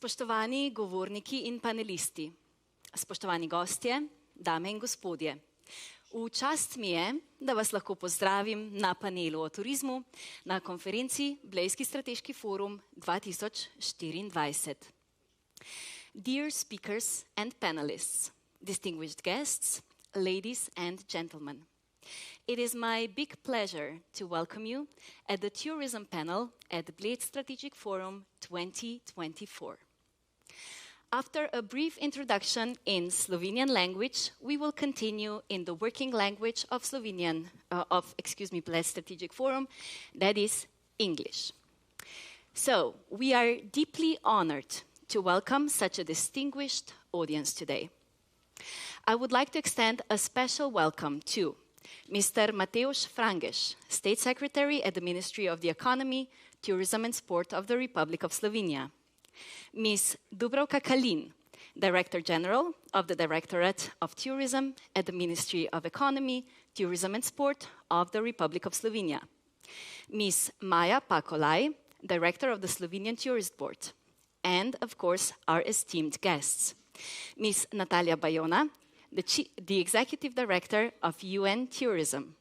Spoštovani govorniki in panelisti, spoštovani gostje, dame in gospodje. V čast mi je, da vas lahko pozdravim na panelu o turizmu na konferenci Blejski strateški forum 2024. Dear speakers and panelists, distinguished guests, ladies and gentlemen. It is my big pleasure to welcome you at the tourism panel at the Blejski Strategic Forum 2024. After a brief introduction in Slovenian language, we will continue in the working language of Blejski Strategic Forum, that is English. So, we are deeply honored to welcome such a distinguished audience today. I would like to extend a special welcome to Mr. Mateusz Frangež, State Secretary at the Ministry of the Economy, Tourism and Sport of the Republic of Slovenia. Ms. Dubravka Kalin, Director General of the Directorate of Tourism at the Ministry of Economy, Tourism and Sport of the Republic of Slovenia. Ms. Maja Pakolaj, Director of the Slovenian Tourist Board. And, of course, our esteemed guests. Ms. Natalia Bajona, the Executive Director of UN Tourism.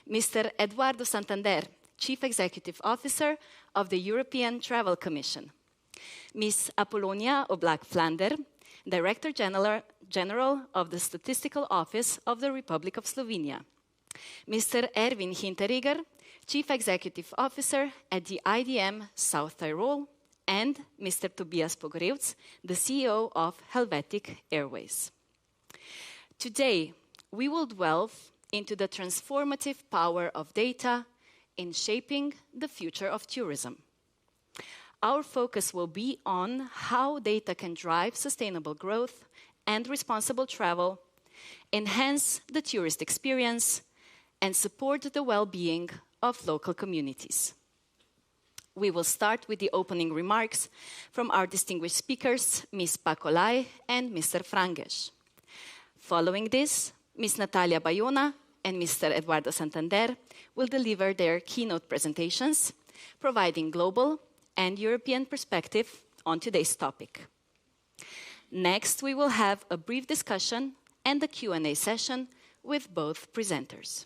Mr. Eduardo Santander, Chief Executive Officer of the European Travel Commission. Ms. Apollonia Oblak-Flander, Director General of the Statistical Office of the Republic of Slovenia. Mr. Erwin Hinteregger, Chief Executive Officer at the IDM South Tyrol, and Mr. Tobias Pogorevc, the CEO of Helvetic Airways. Today, we will delve into the transformative power of data in shaping the future of tourism. Our focus will be on how data can drive sustainable growth and responsible travel, enhance the tourist experience, and support the well-being of local communities. We will start with the opening remarks from our distinguished speakers, Ms. Pakolaj and Mr. Frangež. Following this, Ms. Natalia Bajona and Mr. Eduardo Santander will deliver their keynote presentations, providing global and European perspective on today's topic. Next, we will have a brief discussion and a Q&A session with both presenters.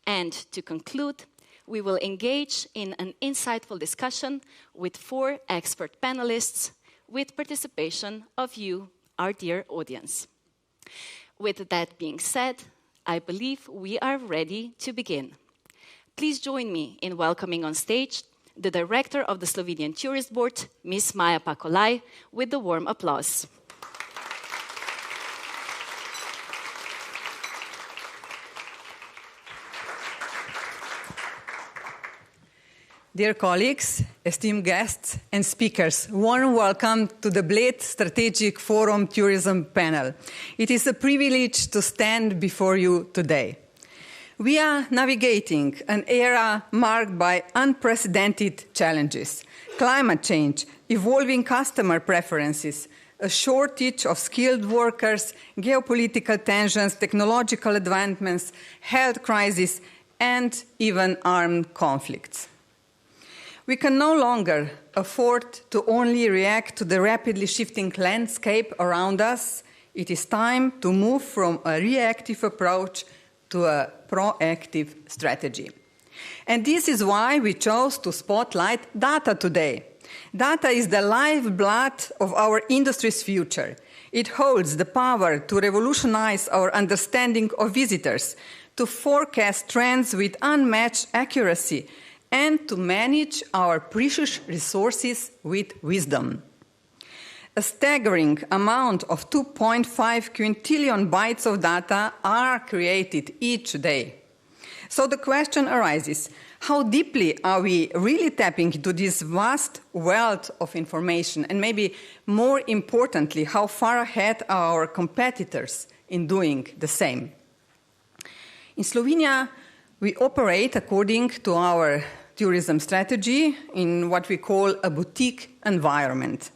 And to conclude, we will engage in an insightful discussion with 4 expert panelists with participation of you, our dear audience. With that being said, I believe we are ready to begin. Please join me in welcoming on stage the Director of the Slovenian Tourist Board, Ms. Maja Pakolaj, with the warm applause. Dear colleagues, esteemed guests and speakers, warm welcome to the Bled Strategic Forum Tourism panel. It is a privilege to stand before you today. We are navigating an era marked by unprecedented challenges: climate change, evolving customer preferences, a shortage of skilled workers, geopolitical tensions, technological advancements, health crisis, and even armed conflicts. We can no longer afford to only react to the rapidly shifting landscape around us. It is time to move from a reactive approach to a proactive strategy. And this is why we chose to spotlight data today. Data is the lifeblood of our industry's future. It holds the power to revolutionize our understanding of visitors, to forecast trends with unmatched accuracy, and to manage our precious resources with wisdom. A staggering amount of 2.5 quintillion bytes of data are created each day. So the question arises, How deeply are we really tapping into this vast wealth of information? And maybe more importantly, how far ahead are our competitors in doing the same? In Slovenia, we operate according to our tourism strategy in what we call a boutique environment.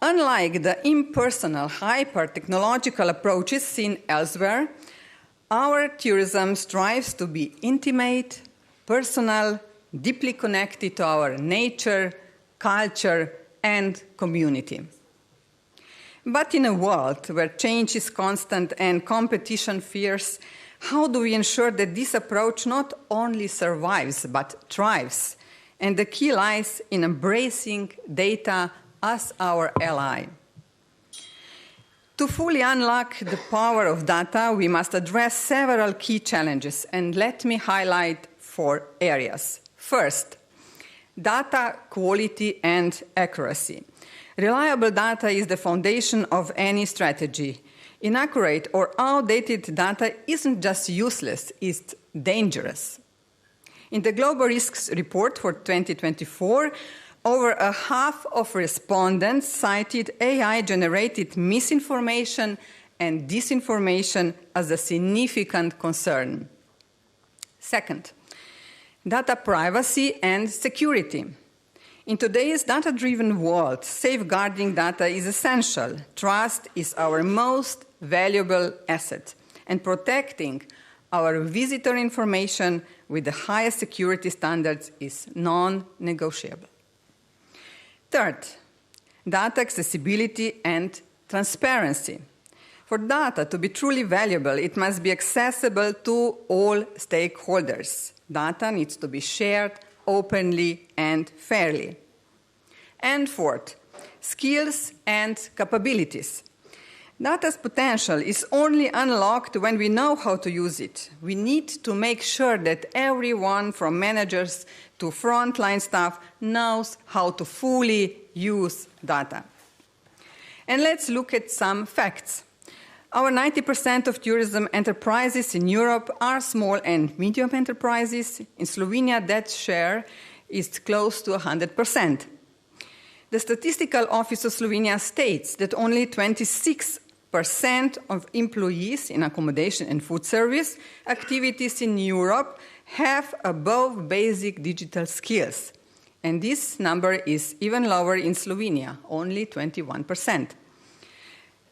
Unlike the impersonal, hyper-technological approaches seen elsewhere, our tourism strives to be intimate, personal, deeply connected to our nature, culture, and community. But in a world where change is constant and competition fierce, how do we ensure that this approach not only survives but thrives? And the key lies in embracing data as our ally. To fully unlock the power of data, we must address several key challenges, and let me highlight 4 areas. First, data quality and accuracy. Reliable data is the foundation of any strategy. Inaccurate or outdated data isn't just useless, it's dangerous. In the Global Risks Report for 2024, over a half of respondents cited AI-generated misinformation and disinformation as a significant concern. Second, data privacy and security. In today's data-driven world, safeguarding data is essential. Trust is our most valuable asset, and protecting our visitor information with the highest security standards is non-negotiable. Third, data accessibility and transparency. For data to be truly valuable, it must be accessible to all stakeholders. Data needs to be shared openly and fairly. And fourth, skills and capabilities. Data's potential is only unlocked when we know how to use it. We need to make sure that everyone, from managers to frontline staff, knows how to fully use data. And let's look at some facts. Our 90% of tourism enterprises in Europe are small and medium enterprises. In Slovenia, that share is close to 100%. The Statistical Office of Slovenia states that only 26% of employees in accommodation and food service activities in Europe have above basic digital skills. And this number is even lower in Slovenia, only 21%.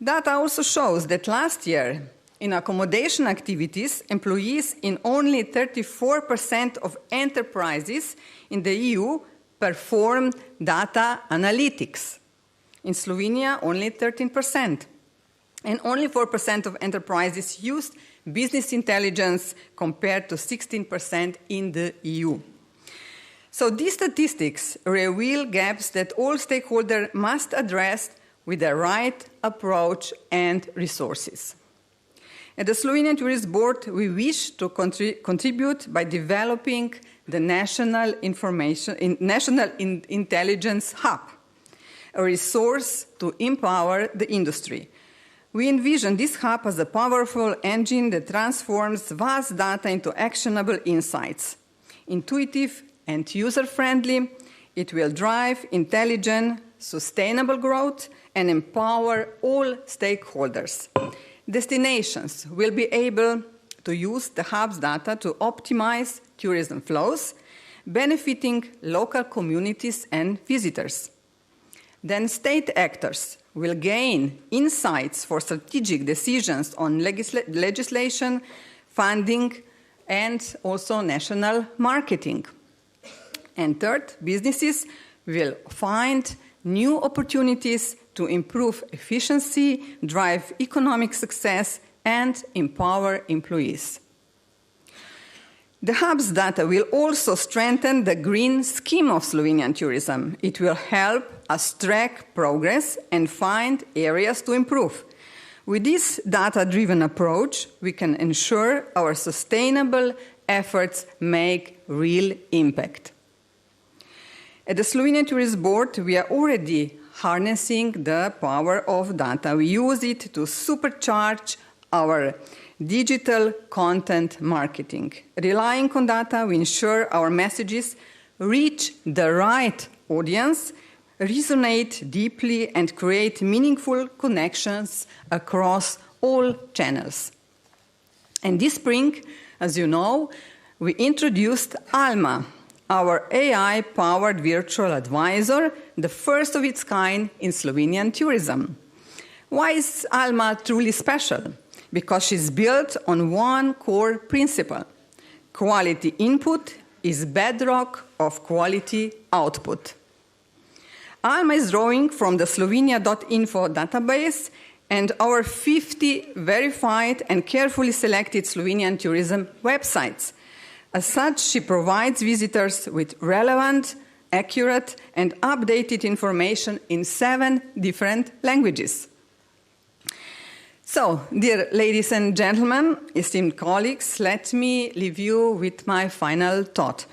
Data also shows that last year, in accommodation activities, employees in only 34% of enterprises in the EU performed data analytics. In Slovenia, only 13%. And only 4% of enterprises used business intelligence compared to 16% in the EU. So these statistics reveal gaps that all stakeholders must address with the right approach and resources. At the Slovenian Tourist Board, we wish to contribute by developing the National Intelligence Hub, a resource to empower the industry. We envision this hub as a powerful engine that transforms vast data into actionable insights. Intuitive and user-friendly, it will drive intelligent, sustainable growth and empower all stakeholders. Destinations will be able to use the hub's data to optimize tourism flows, benefiting local communities and visitors. Then state actors will gain insights for strategic decisions on legislation, funding, and also national marketing. And third, businesses will find new opportunities to improve efficiency, drive economic success, and empower employees. The hub's data will also strengthen the green scheme of Slovenian tourism. It will help us track progress and find areas to improve. With this data-driven approach, we can ensure our sustainable efforts make real impact. At the Slovenian Tourist Board, we are already harnessing the power of data. We use it to supercharge our digital content marketing. Relying on data, we ensure our messages reach the right audience, resonate deeply, and create meaningful connections across all channels. And this spring, as you know, we introduced Alma, our AI-powered virtual advisor, the first of its kind in Slovenian tourism. Why is Alma truly special? Because she's built on one core principle. Quality input is bedrock of quality output. Alma is drawing from the Slovenia.info database and our 50 verified and carefully selected Slovenian tourism websites. As such, she provides visitors with relevant, accurate, and updated information in 7 different languages. So, dear ladies and gentlemen, esteemed colleagues, let me leave you with my final thought.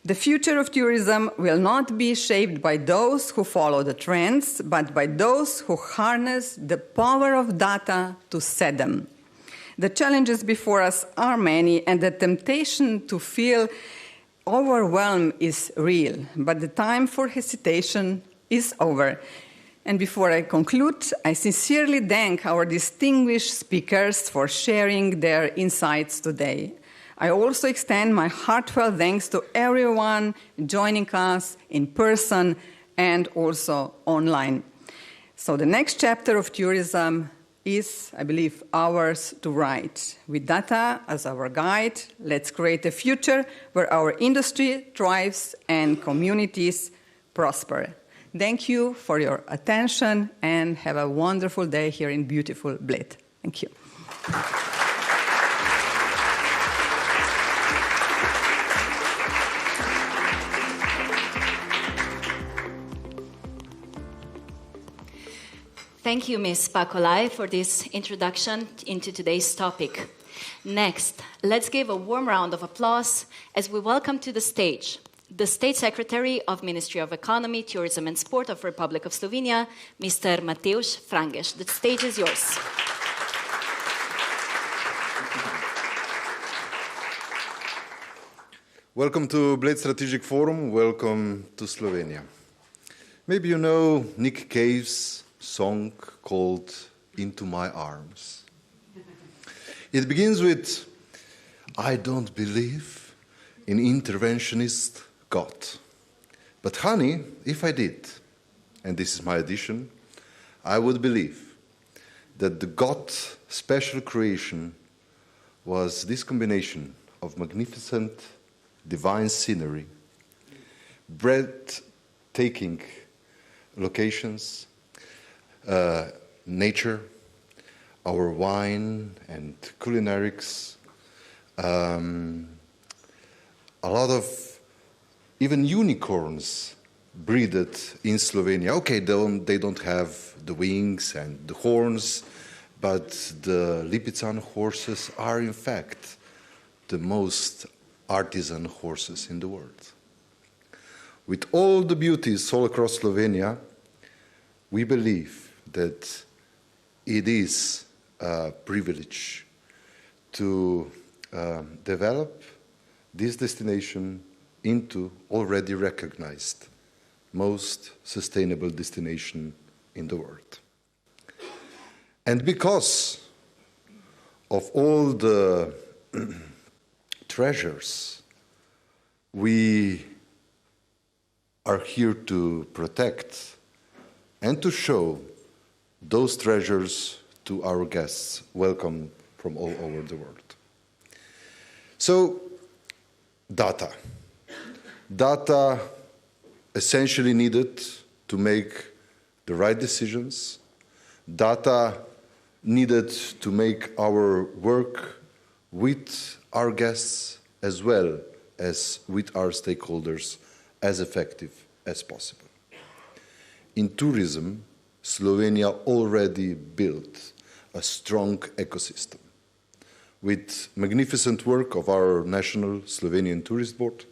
The future of tourism will not be shaped by those who follow the trends, but by those who harness the power of data to set them. The challenges before us are many, and the temptation to feel overwhelmed is real, but the time for hesitation is over. And before I conclude, I sincerely thank our distinguished speakers for sharing their insights today. I also extend my heartfelt thanks to everyone joining us in person and also online. So the next chapter of tourism is, I believe, ours to write. With data as our guide, let's create a future where our industry thrives and communities prosper. Thank you for your attention and have a wonderful day here in beautiful Bled. Thank you. Thank you, Ms. Pakolai, for this introduction into today's topic. Next, let's give a warm round of applause as we welcome to the stage the State Secretary of Ministry of Economy, Tourism and Sport of Republic of Slovenia, Mr. Mateusz Frangež. The stage is yours. Welcome to Bled Strategic Forum. Welcome to Slovenia. Maybe you know Nick Cave's song called Into My Arms. It begins with, I don't believe in interventionist God. But honey, if I did, and this is my addition, I would believe that the God special creation was this combination of magnificent divine scenery, breathtaking locations, nature, our wine and culinarics, a lot of even unicorns breeded in Slovenia. Okay, they don't have the wings and the horns, but the Lipizan horses are in fact the most artisan horses in the world. With all the beauties all across Slovenia, we believe that it is a privilege to develop this destination into already recognized most sustainable destination in the world. And because of all the treasures we are here to protect and to show those treasures to our guests welcome from all over the world. So, data. Data essentially needed to make the right decisions. Data needed to make our work with our guests as well as with our stakeholders as effective as possible. In tourism, Slovenia already built a strong ecosystem with magnificent work of our national Slovenian Tourist Board,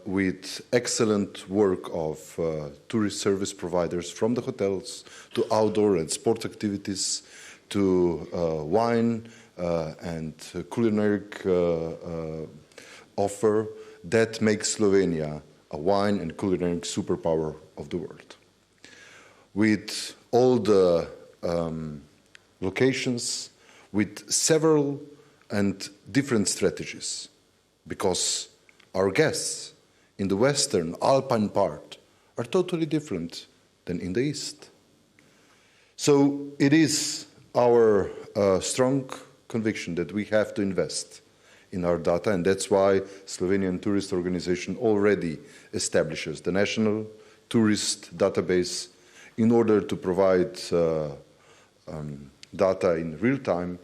with excellent work of tourist service providers from the hotels to outdoor and sport activities to wine and culinary offer that makes Slovenia a wine and culinary superpower of the world. With all the locations, with several and different strategies, because our guests in the western Alpine part are totally different than in the east. So it is our strong conviction that we have to invest in our data, and that's why Slovenian Tourist Organization already establishes the National Tourist Database in order to provide data in real time,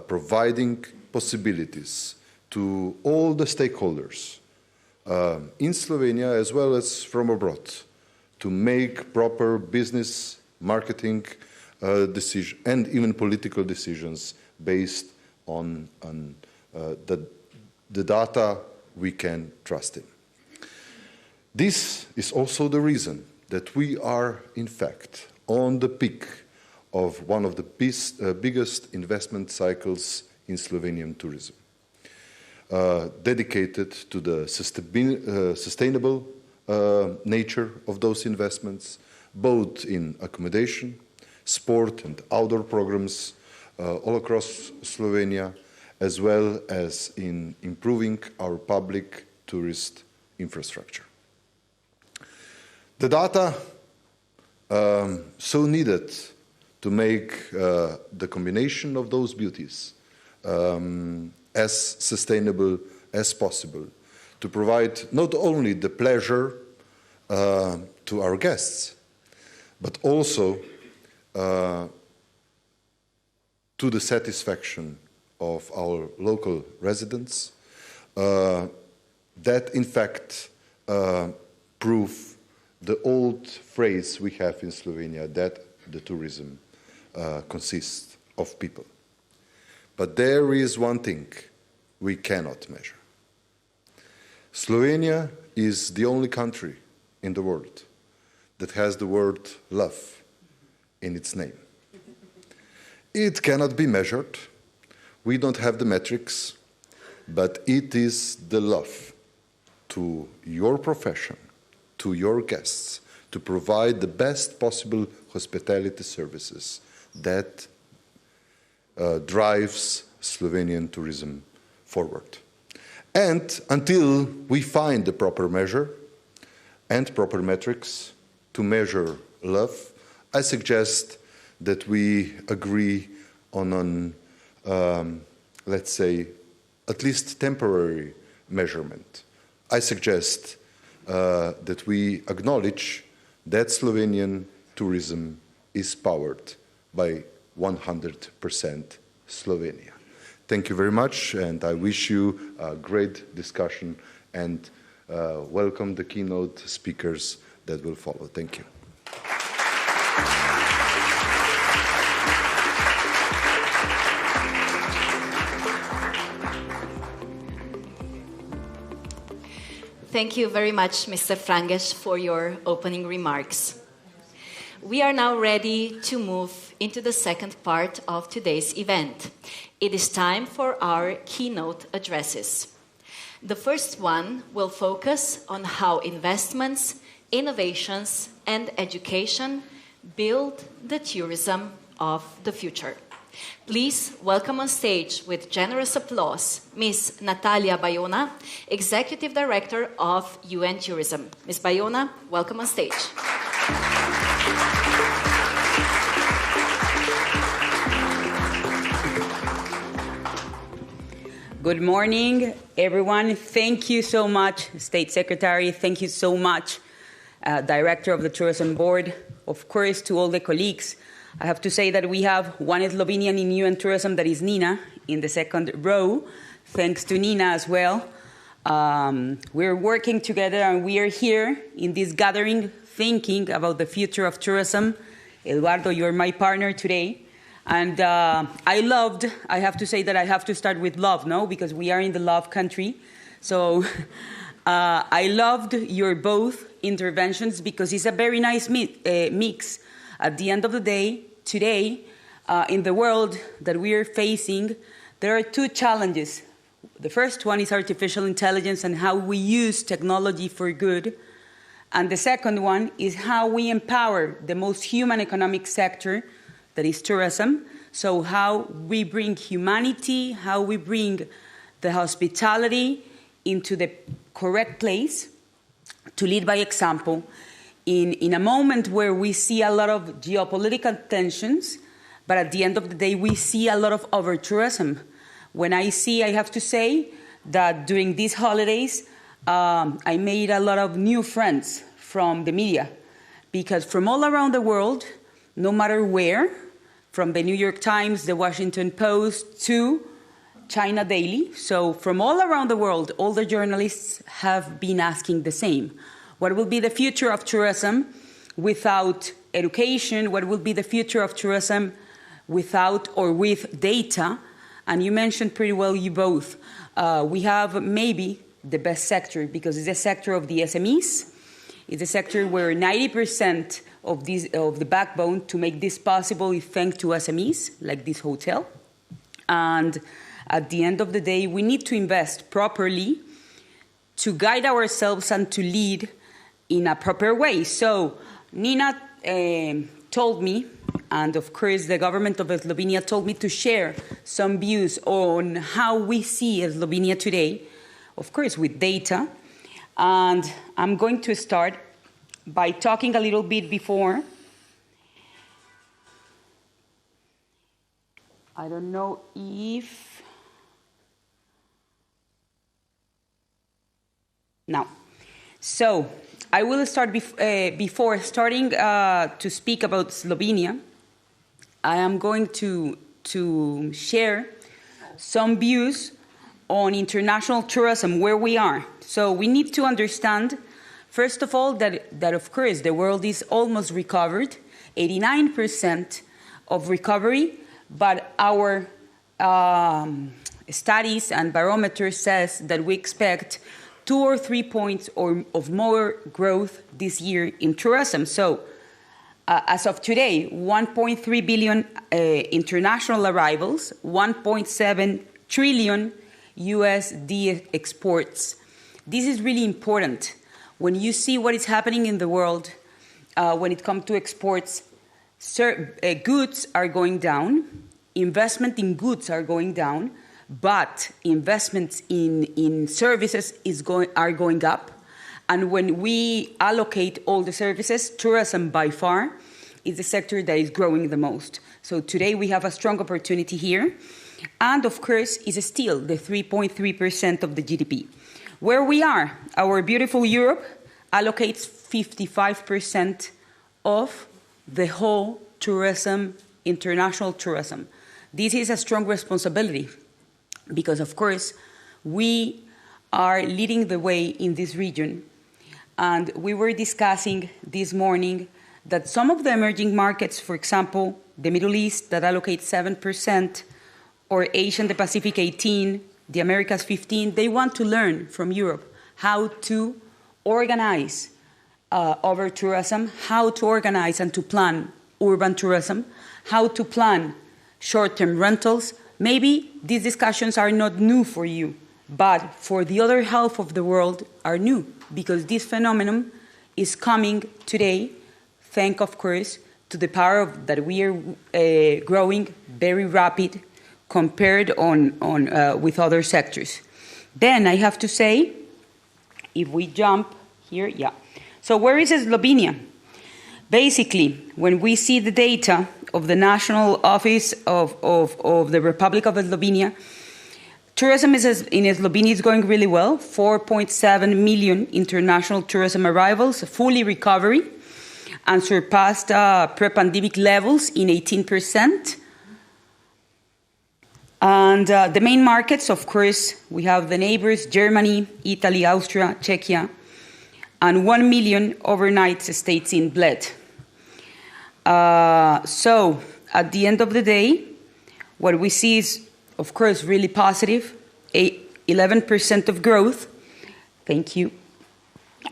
providing possibilities to all the stakeholders in Slovenia as well as from abroad to make proper business, marketing decisions and even political decisions based on the data we can trust in. This is also the reason that we are, in fact, on the peak of one of the biggest investment cycles in Slovenian tourism, dedicated to the sustainable nature of those investments, both in accommodation, sport and outdoor programs all across Slovenia, as well as in improving our public tourist infrastructure. The data so needed to make the combination of those beauties as sustainable as possible, to provide not only the pleasure to our guests, but also to the satisfaction of our local residents, that in fact prove the old phrase we have in Slovenia that the tourism consists of people. But there is one thing we cannot measure. Slovenia is the only country in the world that has the word love in its name. It cannot be measured. We don't have the metrics, but it is the love to your profession, to your guests, to provide the best possible hospitality services that drives Slovenian tourism forward. And until we find the proper measure and proper metrics to measure love, I suggest that we agree on an, let's say, at least temporary measurement. I suggest that we acknowledge that Slovenian tourism is powered by 100% Slovenia. Thank you very much, and I wish you a great discussion and welcome the keynote speakers that will follow. Thank you. Thank you very much, Mr. Frangesh, for your opening remarks. We are now ready to move into the second part of today's event. It is time for our keynote addresses. The first one will focus on how investments, innovations, and education build the tourism of the future. Please welcome on stage with generous applause Ms. Natalia Bayona, Executive Director of UN Tourism. Ms. Bayona, welcome on stage. Good morning, everyone. Thank you so much, State Secretary. Thank you so much, Director of the Tourism Board. Of course, to all the colleagues. I have to say that we have one Slovenian in UN Tourism, that is Nina, in the second row. Thanks to Nina as well. We're working together and we are here in this gathering thinking about the future of tourism. Eduardo, you're my partner today. And I have to say that I have to start with love, no? Because we are in the love country. So I loved your both interventions because it's a very nice mix. At the end of the day, today, in the world that we are facing, there are two challenges. The first one is artificial intelligence and how we use technology for good. And the second one is how we empower the most human economic sector, that is tourism. So how we bring humanity, how we bring the hospitality into the correct place to lead by example in a moment where we see a lot of geopolitical tensions, but at the end of the day, we see a lot of over-tourism. When I have to say that during these holidays, I made a lot of new friends from the media, because from all around the world, no matter where, from the New York Times, the Washington Post, to China Daily, so from all around the world, all the journalists have been asking the same. What will be the future of tourism without education? What will be the future of tourism without or with data? And you mentioned pretty well, you both. We have maybe the best sector, because it's a sector of the SMEs. It's a sector where 90% of the backbone to make this possible is thanks to SMEs, like this hotel. And at the end of the day, we need to invest properly to guide ourselves and to lead in a proper way. So Nina told me, and of course the government of Slovenia told me, to share some views on how we see Slovenia today, of course with data. And I'm going to start by talking a little bit before. I don't know if... Now, so I will start before starting to speak about Slovenia. I am going to share some views on international tourism, where we are. So we need to understand, first of all, that of course the world is almost recovered, 89% of recovery, but our studies and barometer says that we expect 2 or 3 points of more growth this year in tourism. So as of today, 1.3 billion international arrivals, 1.7 trillion USD exports. This is really important. When you see what is happening in the world, when it comes to exports, goods are going down, investment in goods are going down, but investments in services are going up. And when we allocate all the services, tourism by far is the sector that is growing the most. So today we have a strong opportunity here. And of course, is still the 3.3% of the GDP. Where we are, our beautiful Europe allocates 55% of the whole tourism, international tourism. This is a strong responsibility because, of course, we are leading the way in this region. And we were discussing this morning that some of the emerging markets, for example, the Middle East, that allocate 7%, or Asia and the Pacific 18%, the Americas 15%, they want to learn from Europe how to organize over-tourism, how to organize and to plan urban tourism, how to plan short-term rentals. Maybe these discussions are not new for you, but for the other half of the world are new, because this phenomenon is coming today, thanks, of course, to the power that we are growing very rapid compared with other sectors. Then I have to say, if we jump here, yeah. So where is Slovenia? Basically, when we see the data of the National Office of the Republic of Slovenia, tourism in Slovenia is going really well, 4.7 million international tourism arrivals, fully recovery, and surpassed pre-pandemic levels in 18%. And the main markets, of course, we have the neighbors, Germany, Italy, Austria, Czechia, and 1 million overnight stays in Bled. So at the end of the day, what we see is, of course, really positive, 11% of growth. Thank you.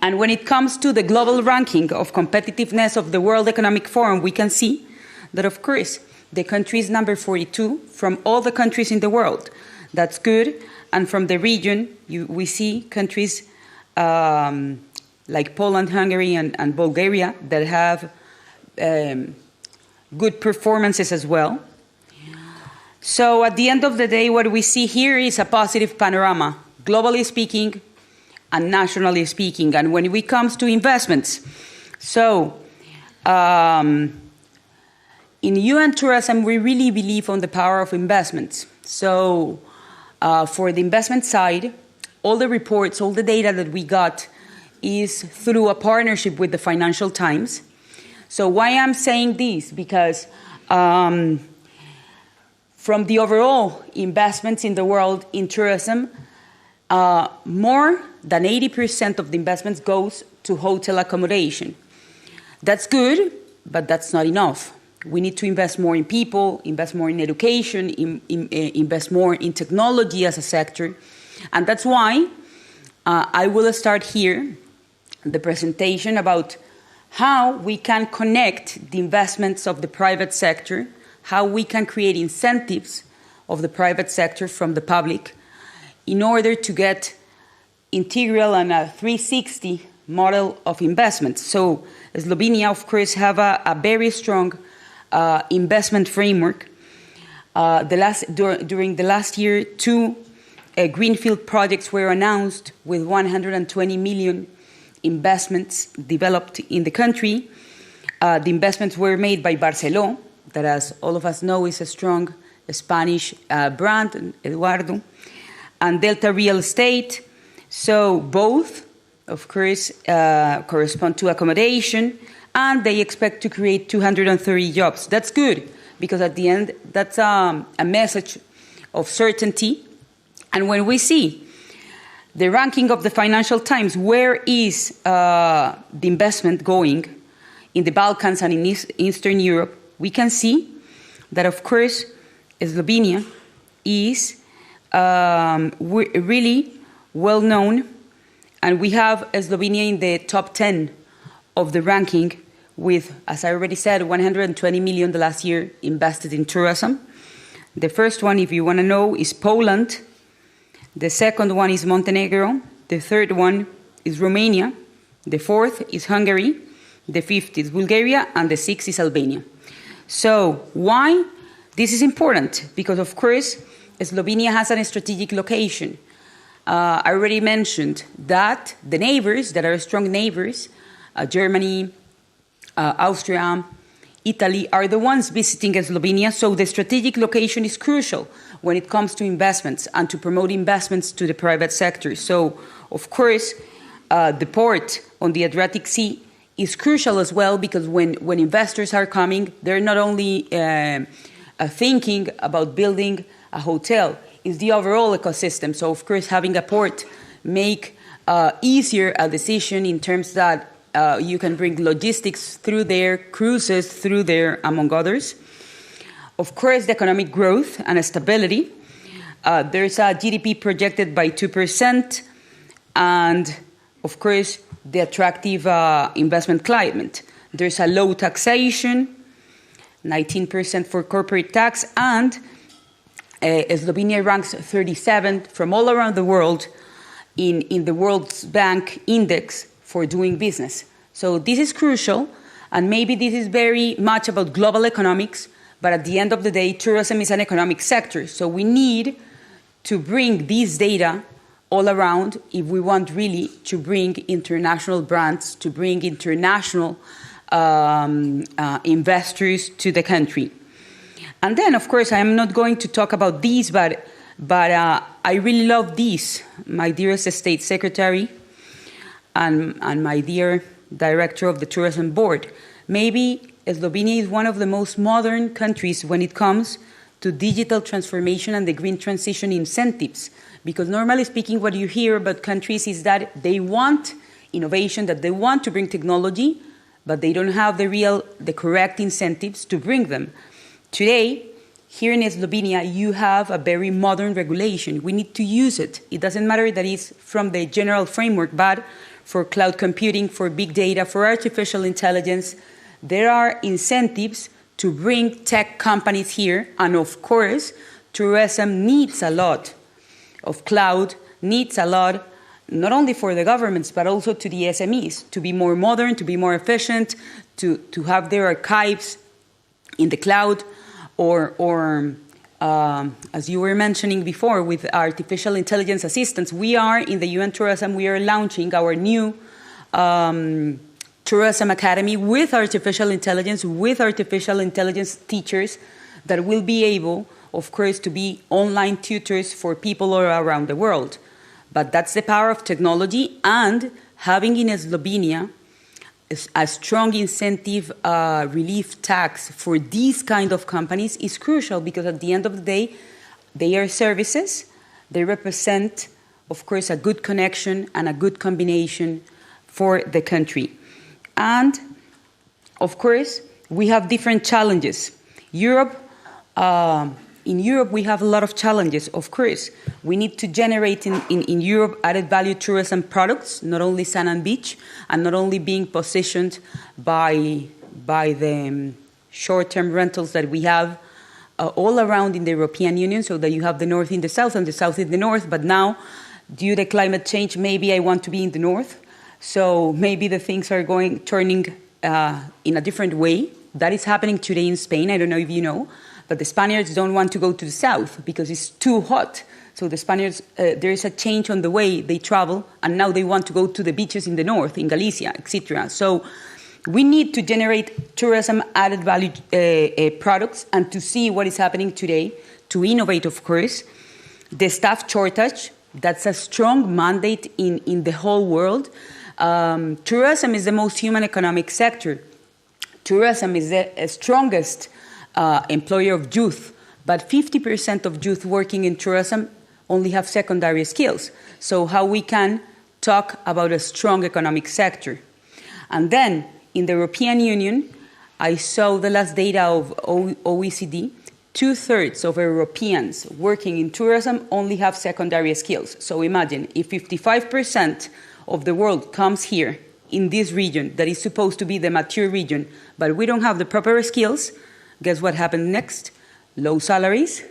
And when it comes to the global ranking of competitiveness of the World Economic Forum, we can see that, of course, the country is number 42 from all the countries in the world. That's good. And from the region, we see countries like Poland, Hungary, and Bulgaria that have good performances as well. So at the end of the day, what we see here is a positive panorama, globally speaking and nationally speaking. And when it comes to investments, so in UN tourism, we really believe on the power of investments. So for the investment side, all the reports, all the data that we got is through a partnership with the Financial Times. So why I'm saying this? Because from the overall investments in the world in tourism, more than 80% of the investments goes to hotel accommodation. That's good, but that's not enough. We need to invest more in people, invest more in education, invest more in technology as a sector. And that's why I will start here the presentation about how we can connect the investments of the private sector, how we can create incentives of the private sector from the public in order to get integral and a 360 model of investments. So Slovenia, of course, have a very strong investment framework. During the last year, 2 greenfield projects were announced with 120 million investments developed in the country. The investments were made by Barceló, that, as all of us know, is a strong Spanish brand, Eduardo, and Delta Real Estate. So both, of course, correspond to accommodation, and they expect to create 230 jobs. That's good, because at the end, that's a message of certainty. And when we see the ranking of the Financial Times, where is the investment going in the Balkans and in Eastern Europe, we can see that, of course, Slovenia is really well known, and we have Slovenia in the top 10 of the ranking with, as I already said, 120 million the last year invested in tourism. The first one, if you want to know, is Poland. The second one is Montenegro. The third one is Romania. The fourth is Hungary. The fifth is Bulgaria. And the sixth is Albania. So why? This is important because, of course, Slovenia has a strategic location. I already mentioned that the neighbors that are strong neighbors, Germany, Austria, Italy, are the ones visiting Slovenia. So the strategic location is crucial when it comes to investments and to promote investments to the private sector. So, of course, the port on the Adriatic Sea is crucial as well, because when investors are coming, they're not only thinking about building a hotel, it's the overall ecosystem. So, of course, having a port make easier a decision in terms that you can bring logistics through there, cruises through there, among others. Of course, the economic growth and stability. There's a GDP projected by 2%, and, of course, the attractive investment climate. There's a low taxation, 19% for corporate tax, and Slovenia ranks 37th from all around the world in the World Bank Index for doing business. So this is crucial, and maybe this is very much about global economics, but at the end of the day, tourism is an economic sector. So we need to bring these data all around if we want really to bring international brands, to bring international investors to the country. And then, of course, I am not going to talk about these, but I really love these, my dearest State Secretary and my dear Director of the Tourism Board. Maybe Slovenia is one of the most modern countries when it comes to digital transformation and the green transition incentives. Because normally speaking, what you hear about countries is that they want innovation, that they want to bring technology, but they don't have the correct incentives to bring them. Today, here in Slovenia, you have a very modern regulation. We need to use it. It doesn't matter that it's from the general framework, but for cloud computing, for big data, for artificial intelligence, there are incentives to bring tech companies here. And of course, tourism needs a lot of cloud, needs a lot, not only for the governments, but also to the SMEs, to be more modern, to be more efficient, to have their archives in the cloud, or as you were mentioning before, with artificial intelligence assistants. We are, in the UN Tourism, we are launching our new Tourism Academy with artificial intelligence teachers that will be able, of course, to be online tutors for people all around the world. But that's the power of technology, and having in Slovenia a strong incentive relief tax for these kind of companies is crucial, because at the end of the day, they are services. They represent, of course, a good connection and a good combination for the country. And, of course, we have different challenges. In Europe, we have a lot of challenges, of course. We need to generate in Europe added value tourism products, not only sand and beach, and not only being positioned by the short-term rentals that we have all around in the European Union, so that you have the north in the south and the south in the north. But now, due to climate change, maybe I want to be in the north. So maybe the things are turning in a different way. That is happening today in Spain. I don't know if you know. But the Spaniards don't want to go to the south because it's too hot. So the Spaniards, there is a change on the way they travel, and now they want to go to the beaches in the north, in Galicia, etc. So we need to generate tourism added value products and to see what is happening today, to innovate, of course. The staff shortage, that's a strong mandate in the whole world. Tourism is the most human economic sector. Tourism is the strongest employer of youth, but 50% of youth working in tourism only have secondary skills. So how we can talk about a strong economic sector? And then in the European Union, I saw the last data of OECD, 2/3 of Europeans working in tourism only have secondary skills. So imagine if 55% of the world comes here in this region that is supposed to be the mature region, but we don't have the proper skills. Guess what happened next? Low salaries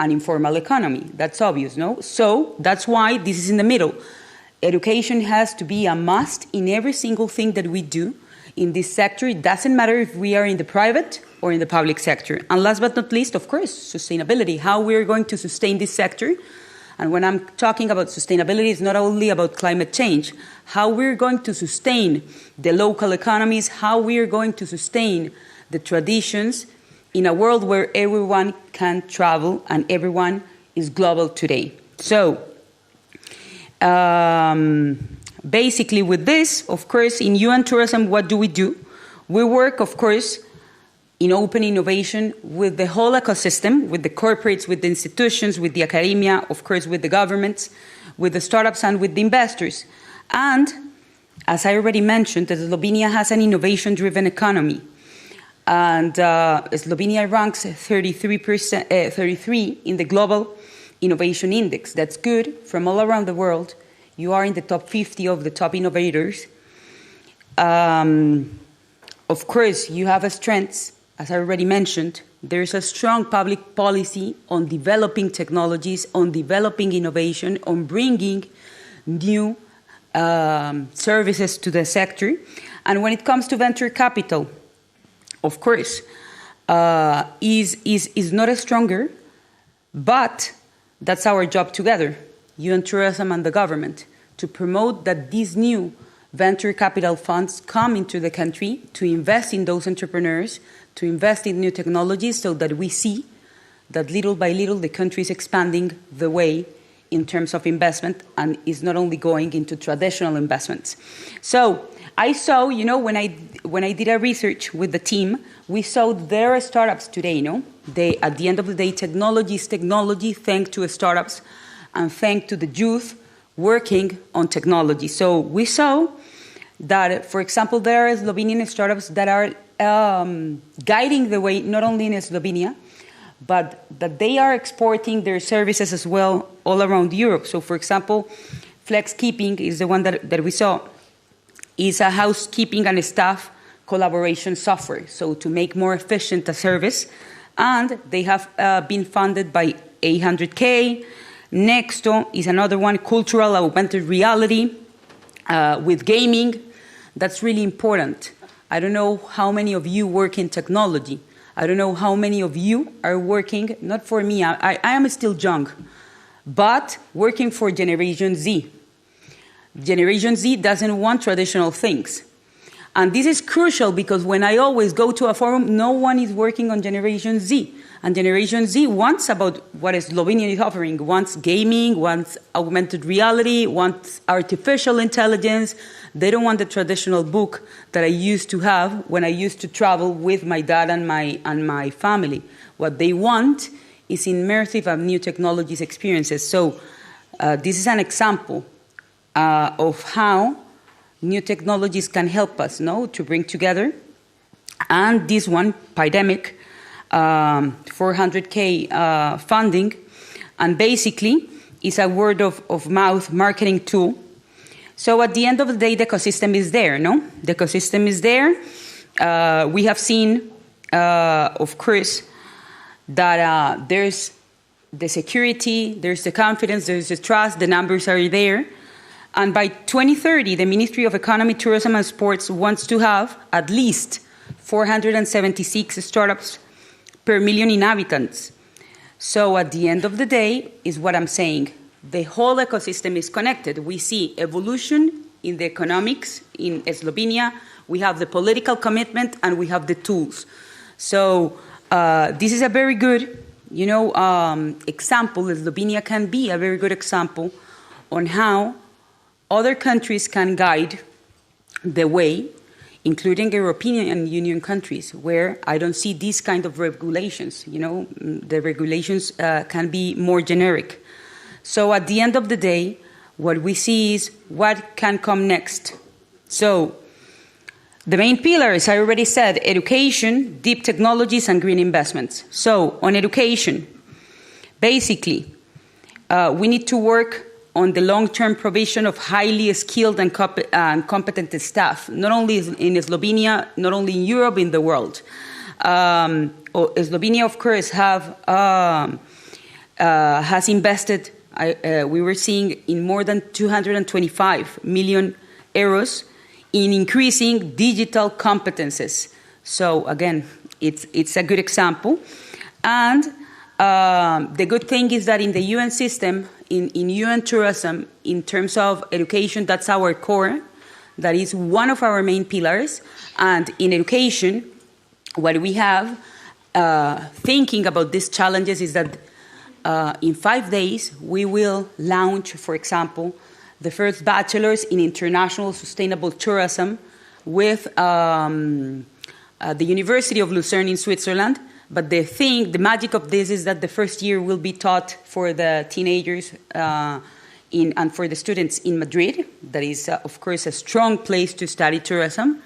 and informal economy. That's obvious, no? So that's why this is in the middle. Education has to be a must in every single thing that we do in this sector. It doesn't matter if we are in the private or in the public sector. And last but not least, of course, sustainability, how we're going to sustain this sector. And when I'm talking about sustainability, it's not only about climate change, how we're going to sustain the local economies, how we're going to sustain the traditions in a world where everyone can travel and everyone is global today. So, basically with this, of course, in UN Tourism, what do? We work, of course, in open innovation with the whole ecosystem, with the corporates, with the institutions, with the academia, of course, with the governments, with the startups, and with the investors. And, as I already mentioned, Slovenia has an innovation-driven economy. And Slovenia ranks 33 in the Global Innovation Index. That's good. From all around the world, you are in the top 50 of the top innovators. Of course, you have a strength, as I already mentioned. There's a strong public policy on developing technologies, on developing innovation, on bringing new services to the sector. And when it comes to venture capital, of course, is not as stronger, but that's our job together, UN Tourism and the government, to promote that these new venture capital funds come into the country to invest in those entrepreneurs, to invest in new technologies, so that we see that little by little the country is expanding the way in terms of investment and is not only going into traditional investments. So I saw, when I did a research with the team, we saw there are startups today, at the end of the day, technology is technology, thanks to startups and thanks to the youth working on technology. So we saw that, for example, there are Slovenian startups that are guiding the way, not only in Slovenia, but that they are exporting their services as well all around Europe. So, for example, Flex Keeping is the one that we saw. Is a housekeeping and staff collaboration software, so to make more efficient a service. And they have been funded by 800K. Nexto is another one, cultural augmented reality with gaming. That's really important. I don't know how many of you work in technology. I don't know how many of you are working, not for me, I am still young, but working for Generation Z. Generation Z doesn't want traditional things. And this is crucial because when I always go to a forum, no one is working on Generation Z. And Generation Z wants about what Slovenia is offering, wants gaming, wants augmented reality, wants artificial intelligence. They don't want the traditional book that I used to have when I used to travel with my dad and my family. What they want is immersive and new technologies experiences. So this is an example of how new technologies can help us, to bring together. And this one, pandemic, 400K funding, and basically is a word of mouth marketing tool. So at the end of the day, the ecosystem is there, The ecosystem is there. We have seen, of course, that there's the security, there's the confidence, there's the trust, the numbers are there. And by 2030, the Ministry of Economy, Tourism and Sports wants to have at least 476 startups per million inhabitants. So at the end of the day, is what I'm saying. The whole ecosystem is connected. We see evolution in the economics in Slovenia. We have the political commitment and we have the tools. So this is a very good, example. Slovenia can be a very good example on how other countries can guide the way, including European Union countries, where I don't see these kind of regulations. The regulations can be more generic. So at the end of the day, what we see is what can come next. So the main pillars, I already said, education, deep technologies, and green investments. So on education, basically, we need to work on the long-term provision of highly skilled and competent staff, not only in Slovenia, not only in Europe, in the world. Slovenia, of course, has invested, we were seeing, in more than 225 million euros in increasing digital competences. So again, it's a good example. And the good thing is that in the UN system, in UN tourism, in terms of education, that's our core. That is one of our main pillars. And in education, what we have, thinking about these challenges, is that in 5 days, we will launch, for example, the first bachelor's in international sustainable tourism with the University of Lucerne in Switzerland. But the magic of this is that the first year will be taught for the teenagers and for the students in Madrid. That is, of course, a strong place to study tourism.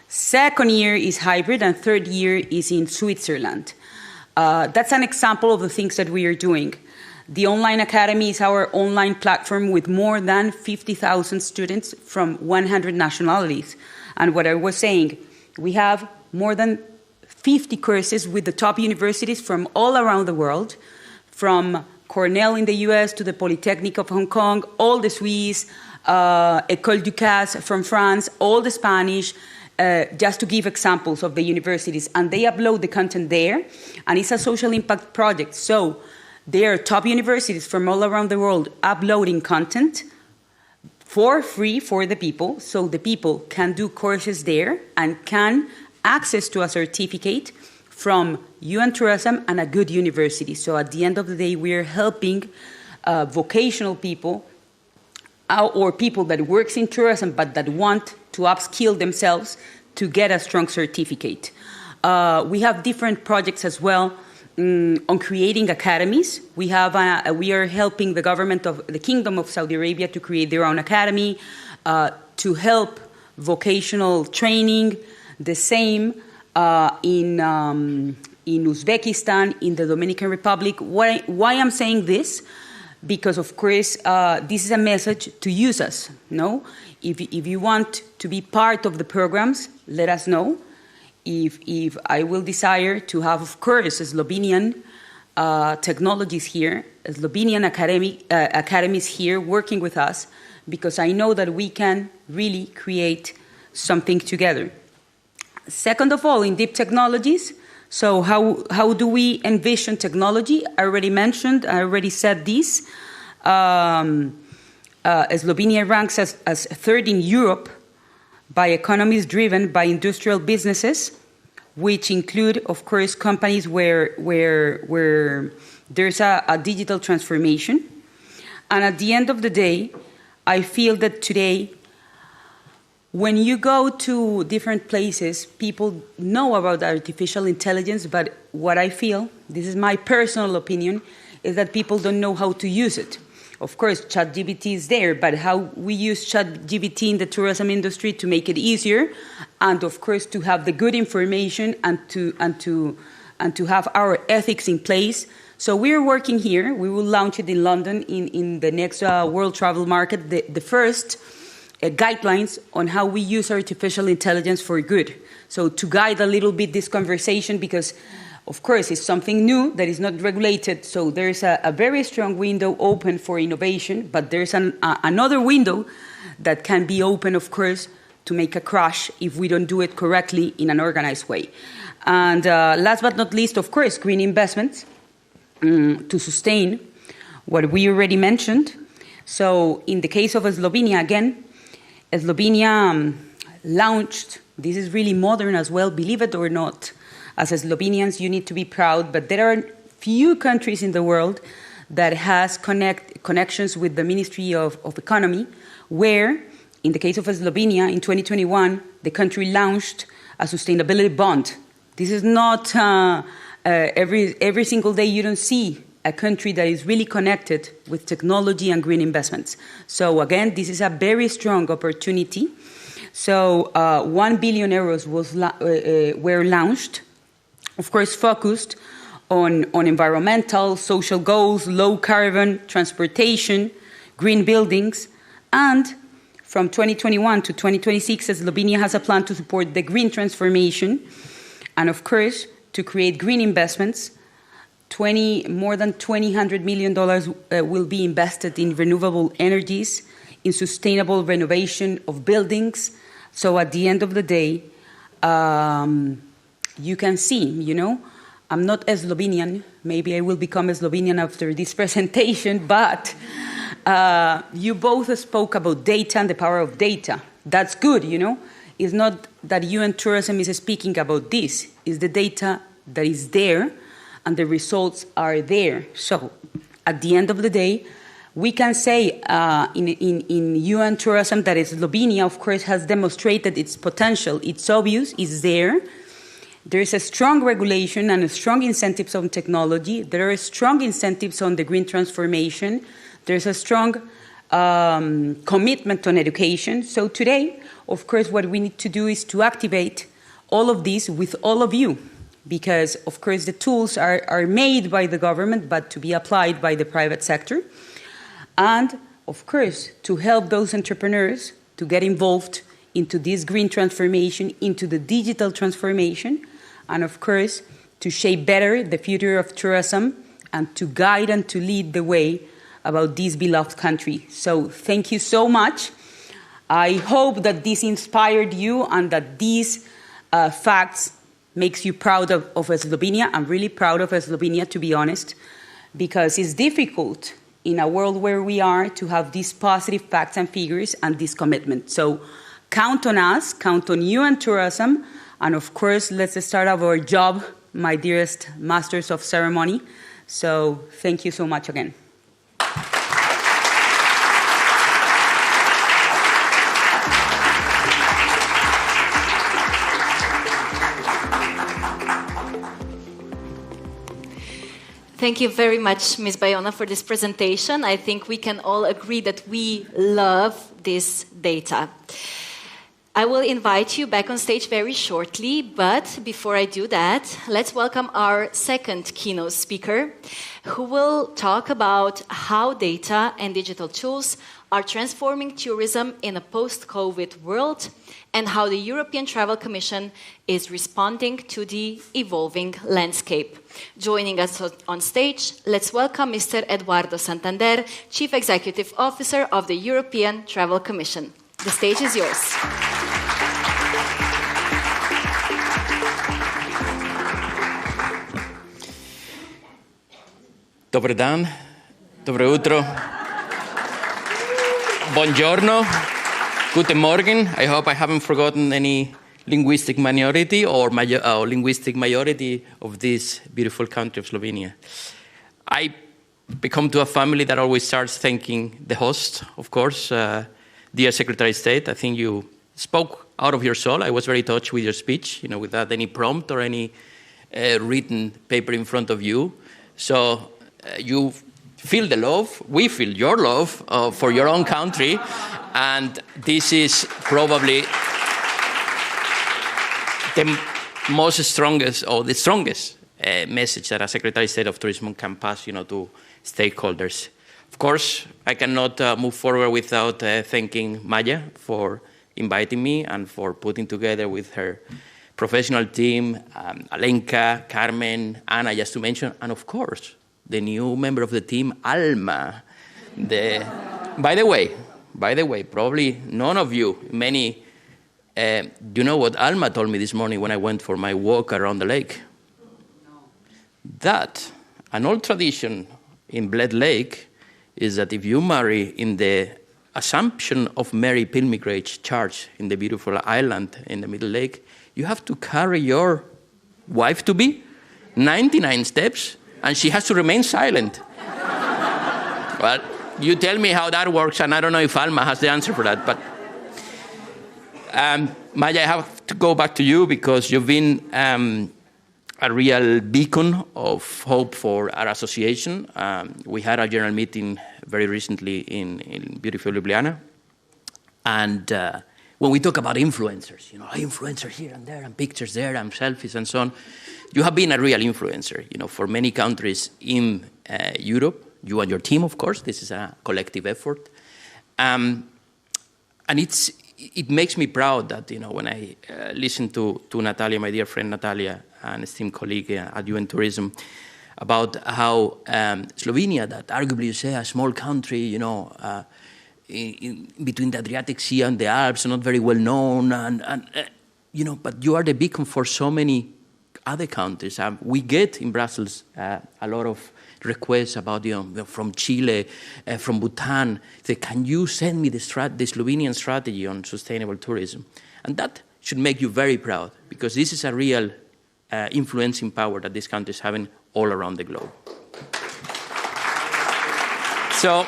Second year is hybrid, and third year is in Switzerland. That's an example of the things that we are doing. The Online Academy is our online platform with more than 50,000 students from 100 nationalities. And what I was saying, we have more than 50 courses with the top universities from all around the world, from Cornell in the US to the Polytechnic of Hong Kong, all the Swiss, École Ducasse from France, all the Spanish, just to give examples of the universities. And they upload the content there, and it's a social impact project. So there are top universities from all around the world uploading content for free for the people, so the people can do courses there and can access to a certificate from UN Tourism and a good university. So at the end of the day, we are helping vocational people or people that works in tourism but that want to upskill themselves to get a strong certificate. We have different projects as well on creating academies. We are helping the government of the Kingdom of Saudi Arabia to create their own academy, to help vocational training. The same in Uzbekistan, in the Dominican Republic. Why I'm saying this? Because, of course, this is a message to use us. If you want to be part of the programs, let us know. if I will desire to have, of course, Slovenian technologies here, Slovenian academies here working with us, because I know that we can really create something together. Second of all, in deep technologies, so how do we envision technology? I already said this. Slovenia ranks as third in Europe by economies driven by industrial businesses, which include, of course, companies where there's a digital transformation. And at the end of the day, I feel that today, when you go to different places, people know about artificial intelligence, but what I feel, this is my personal opinion, is that people don't know how to use it. Of course, ChatGPT is there, but how we use ChatGPT in the tourism industry to make it easier, and of course to have the good information and to have our ethics in place. So we're working here. We will launch it in London in the next World Travel Market, the first guidelines on how we use artificial intelligence for good. So to guide a little bit this conversation, because of course it's something new that is not regulated, so there's a very strong window open for innovation, but there's another window that can be open, of course, to make a crash if we don't do it correctly in an organized way. And last but not least, of course, green investments to sustain what we already mentioned. So in the case of Slovenia, again, Slovenia launched, this is really modern as well, believe it or not. As Slovenians, you need to be proud, but there are few countries in the world that has connections with the Ministry of Economy, where, in the case of Slovenia, in 2021, the country launched a sustainability bond. This is not every single day you don't see a country that is really connected with technology and green investments. So again, this is a very strong opportunity. So 1 billion euros were launched, of course focused on environmental, social goals, low carbon, transportation, green buildings, and from 2021 to 2026, Slovenia has a plan to support the green transformation and, of course, to create green investments. More than $200 million will be invested in renewable energies, in sustainable renovation of buildings. So at the end of the day, you can see, you know, I'm not a Slovenian. Maybe I will become a Slovenian after this presentation, but you both spoke about data and the power of data. That's good, you know. It's not that you and tourism is speaking about this. It's the data that is there and the results are there. So at the end of the day, we can say in UN tourism that Slovenia, of course, has demonstrated its potential. It's obvious, it's there. There is a strong regulation and a strong incentives on technology. There are strong incentives on the green transformation. There's a strong commitment on education. So today, of course, what we need to do is to activate all of this with all of you. Because, of course, the tools are made by the government, but to be applied by the private sector. And, of course, to help those entrepreneurs to get involved into this green transformation, into the digital transformation, and, of course, to shape better the future of tourism and to guide and to lead the way about this beloved country. So thank you so much. I hope that this inspired you and that these facts makes you proud of Slovenia. I'm really proud of Slovenia, to be honest, because it's difficult in a world where we are to have these positive facts and figures and this commitment. So count on us, count on you and tourism, and of course, let's start our job, my dearest masters of ceremony. So thank you so much again. Thank you very much, Ms. Bayona, for this presentation. I think we can all agree that we love this data. I will invite you back on stage very shortly, but before I do that, let's welcome our second keynote speaker, who will talk about how data and digital tools are transforming tourism in a post-COVID world, and how the European Travel Commission is responding to the evolving landscape. Joining us on stage, let's welcome Mr. Eduardo Santander, Chief Executive Officer of the European Travel Commission. The stage is yours. Dobar dan, dobro jutro, buongiorno, guten Morgen. I hope I haven't forgotten any linguistic minority or linguistic majority of this beautiful country of Slovenia. I belong to a family that always starts thanking the host, of course. Dear Secretary of State, I think you spoke out of your soul. I was very touched with your speech, without any prompt or any written paper in front of you. So you feel the love, we feel your love for your own country, and this is probably the strongest message that a Secretary of State of Tourism can pass, to stakeholders. Of course, I cannot move forward without thanking Maya for inviting me and for putting together with her professional team, Alenka, Carmen, Anna, just to mention, and of course, the new member of the team, Alma. By the way, probably none of you, many, you know what Alma told me this morning when I went for my walk around the lake? No. That an old tradition in Bled Lake is that if you marry in the Assumption of Mary Pilgrimage Church in the beautiful island in the Middle Lake, you have to carry your wife-to-be 99 steps, and she has to remain silent. Well, you tell me how that works, and I don't know if Alma has the answer for that. But Maya, I have to go back to you because you've been a real beacon of hope for our association. We had a general meeting very recently in beautiful Ljubljana. And when we talk about influencers, influencer here and there, and pictures there, and selfies and so on, you have been a real influencer, for many countries in Europe. You and your team, of course. This is a collective effort. And it makes me proud that, when I listen to Natalia, my dear friend Natalia, an esteemed colleague at UN Tourism, about how Slovenia, that arguably you say a small country, in between the Adriatic Sea and the Alps, not very well known, but you are the beacon for so many other countries. We get in Brussels a lot of requests about, from Chile, from Bhutan. They can you send me the Slovenian strategy on sustainable tourism? And that should make you very proud, because this is a real influencing power that this country is having all around the globe. So,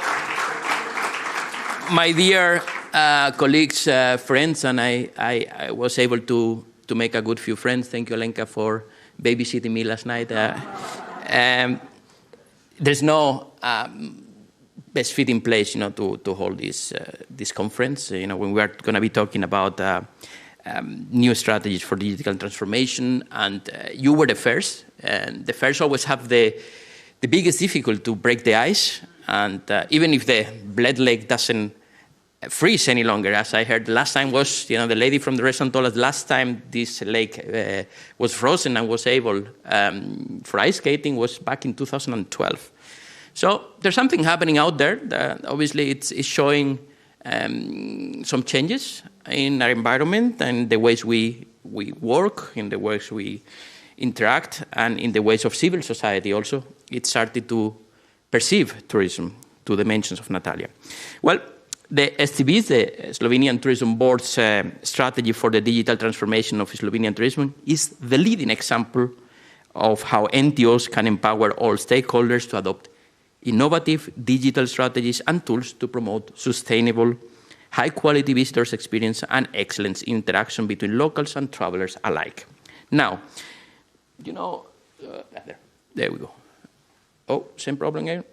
my dear colleagues, friends, and I was able to make a good few friends. Thank you, Alenka, for babysitting me last night. There's no best fitting place, to hold this conference. When we are going to be talking about new strategies for digital transformation, and you were the first. And the first always have the biggest difficulty to break the ice. And even if the Bled Lake doesn't freeze any longer, as I heard last time was, the lady from the restaurant told us last time this lake was frozen and was able for ice skating was back in 2012. So there's something happening out there that obviously it's showing some changes in our environment and the ways we work, in the ways we interact, and in the ways of civil society also. It started to perceive tourism, to the mentions of Natalia. Well, the STB's, the Slovenian Tourism Board's strategy for the digital transformation of Slovenian tourism, is the leading example of how NTOs can empower all stakeholders to adopt innovative digital strategies and tools to promote sustainable, high-quality visitors' experience and excellent interaction between locals and travelers alike. Now, there we go. Oh, same problem here.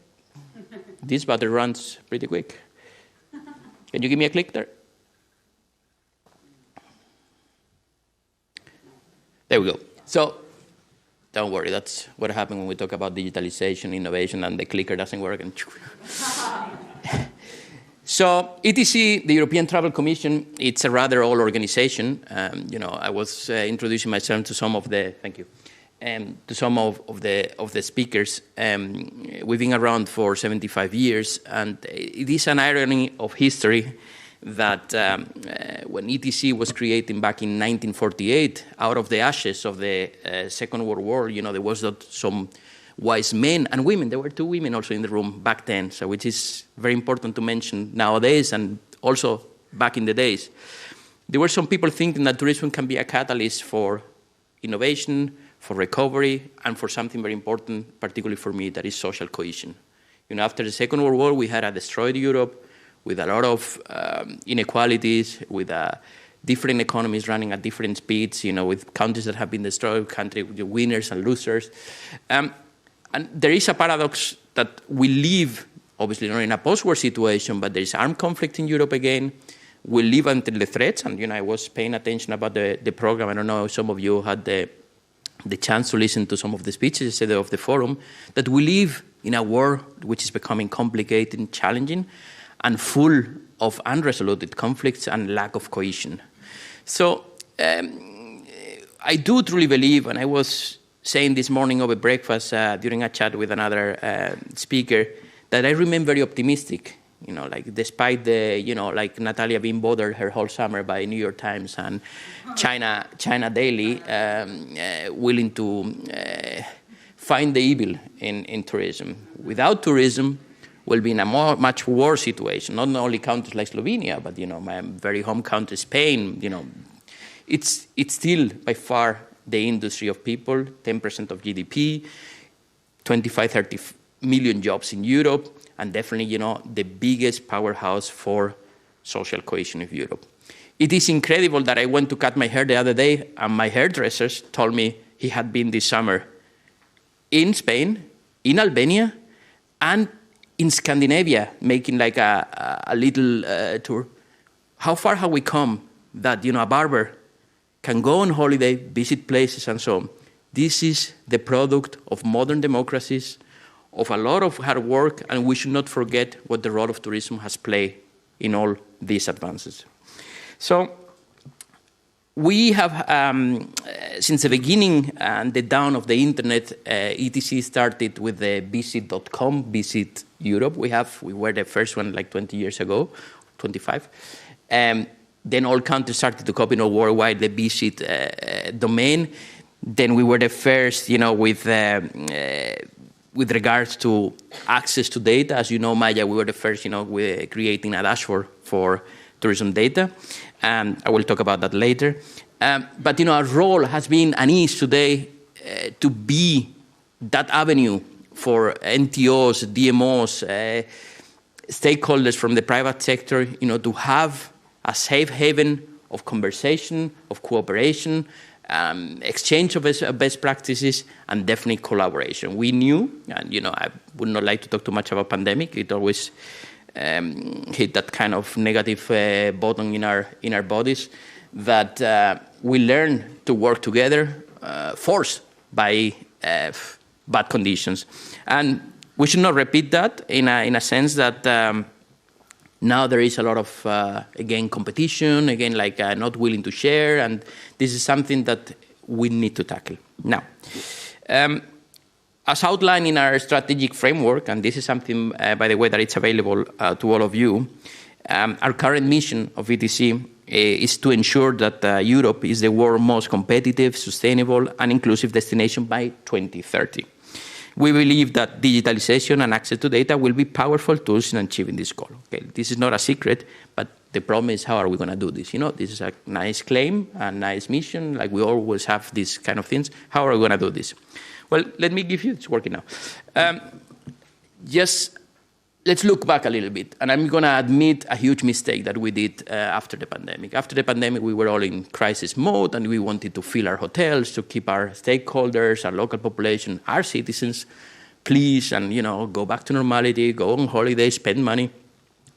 This battery runs pretty quick. Can you give me a click there? There we go. So, don't worry, that's what happens when we talk about digitalization, innovation, and the clicker doesn't work. So ETC, the European Travel Commission, it's a rather old organization. I was introducing myself to some of the, thank you, to some of the speakers. We've been around for 75 years, and it is an irony of history that when ETC was created back in 1948, out of the ashes of the Second World War, there was not some wise men and women. There were 2 women also in the room back then, so which is very important to mention nowadays and also back in the days. There were some people thinking that tourism can be a catalyst for innovation, for recovery, and for something very important, particularly for me, that is social cohesion. After the Second World War, we had a destroyed Europe with a lot of inequalities, with different economies running at different speeds, with countries that have been destroyed, countries with winners and losers. And there is a paradox that we live, obviously not in a post-war situation, but there is armed conflict in Europe again. We live until the threats, and I was paying attention about the program. I don't know if some of you had the chance to listen to some of the speeches of the forum, that we live in a world which is becoming complicated and challenging and full of unresolved conflicts and lack of cohesion. So I do truly believe, and I was saying this morning over breakfast during a chat with another speaker, that I remain very optimistic. Despite the, like Natalia being bothered her whole summer by New York Times and China Daily, willing to find the evil in tourism. Without tourism, we'll be in a much worse situation. Not only countries like Slovenia, but my very home country, Spain. It's still by far the industry of people, 10% of GDP, 25, 30 million jobs in Europe, and definitely, the biggest powerhouse for social cohesion of Europe. It is incredible that I went to cut my hair the other day, and my hairdressers told me he had been this summer in Spain, in Albania, and in Scandinavia, making like a little tour. How far have we come that, a barber can go on holiday, visit places, and so on? This is the product of modern democracies, of a lot of hard work, and we should not forget what the role of tourism has played in all these advances. So we have, since the beginning and the dawn of the internet, ETC started with the visit.com, Visit Europe. We were the first one like 20 years ago, 25. Then all countries started to copy worldwide the Visit domain. Then we were the first, with regards to access to data. As you know, Maya, we were the first, with creating a dashboard for tourism data. I will talk about that later. But, our role has been and is today to be that avenue for NTOs, DMOs, stakeholders from the private sector, to have a safe haven of conversation, of cooperation, exchange of best practices, and definitely collaboration. We knew, and I would not like to talk too much about pandemic. It always hit that kind of negative button in our bodies. That we learn to work together, forced by bad conditions, and we should not repeat that in a sense that. Now there is a lot of, again, competition, again, not willing to share, and this is something that we need to tackle. Now, as outlined in our strategic framework, and this is something, by the way, that it's available to all of you, our current mission of ETC is to ensure that Europe is the world's most competitive, sustainable, and inclusive destination by 2030. We believe that digitalization and access to data will be powerful tools in achieving this goal. Okay, this is not a secret, but the problem is how are we going to do this? This is a nice claim, a nice mission, like we always have these kind of things. How are we going to do this? Well, let me give you, it's working now. Let's look back a little bit, and I'm going to admit a huge mistake that we did after the pandemic. After the pandemic, we were all in crisis mode, and we wanted to fill our hotels to keep our stakeholders, our local population, our citizens pleased, and go back to normality, go on holiday, spend money.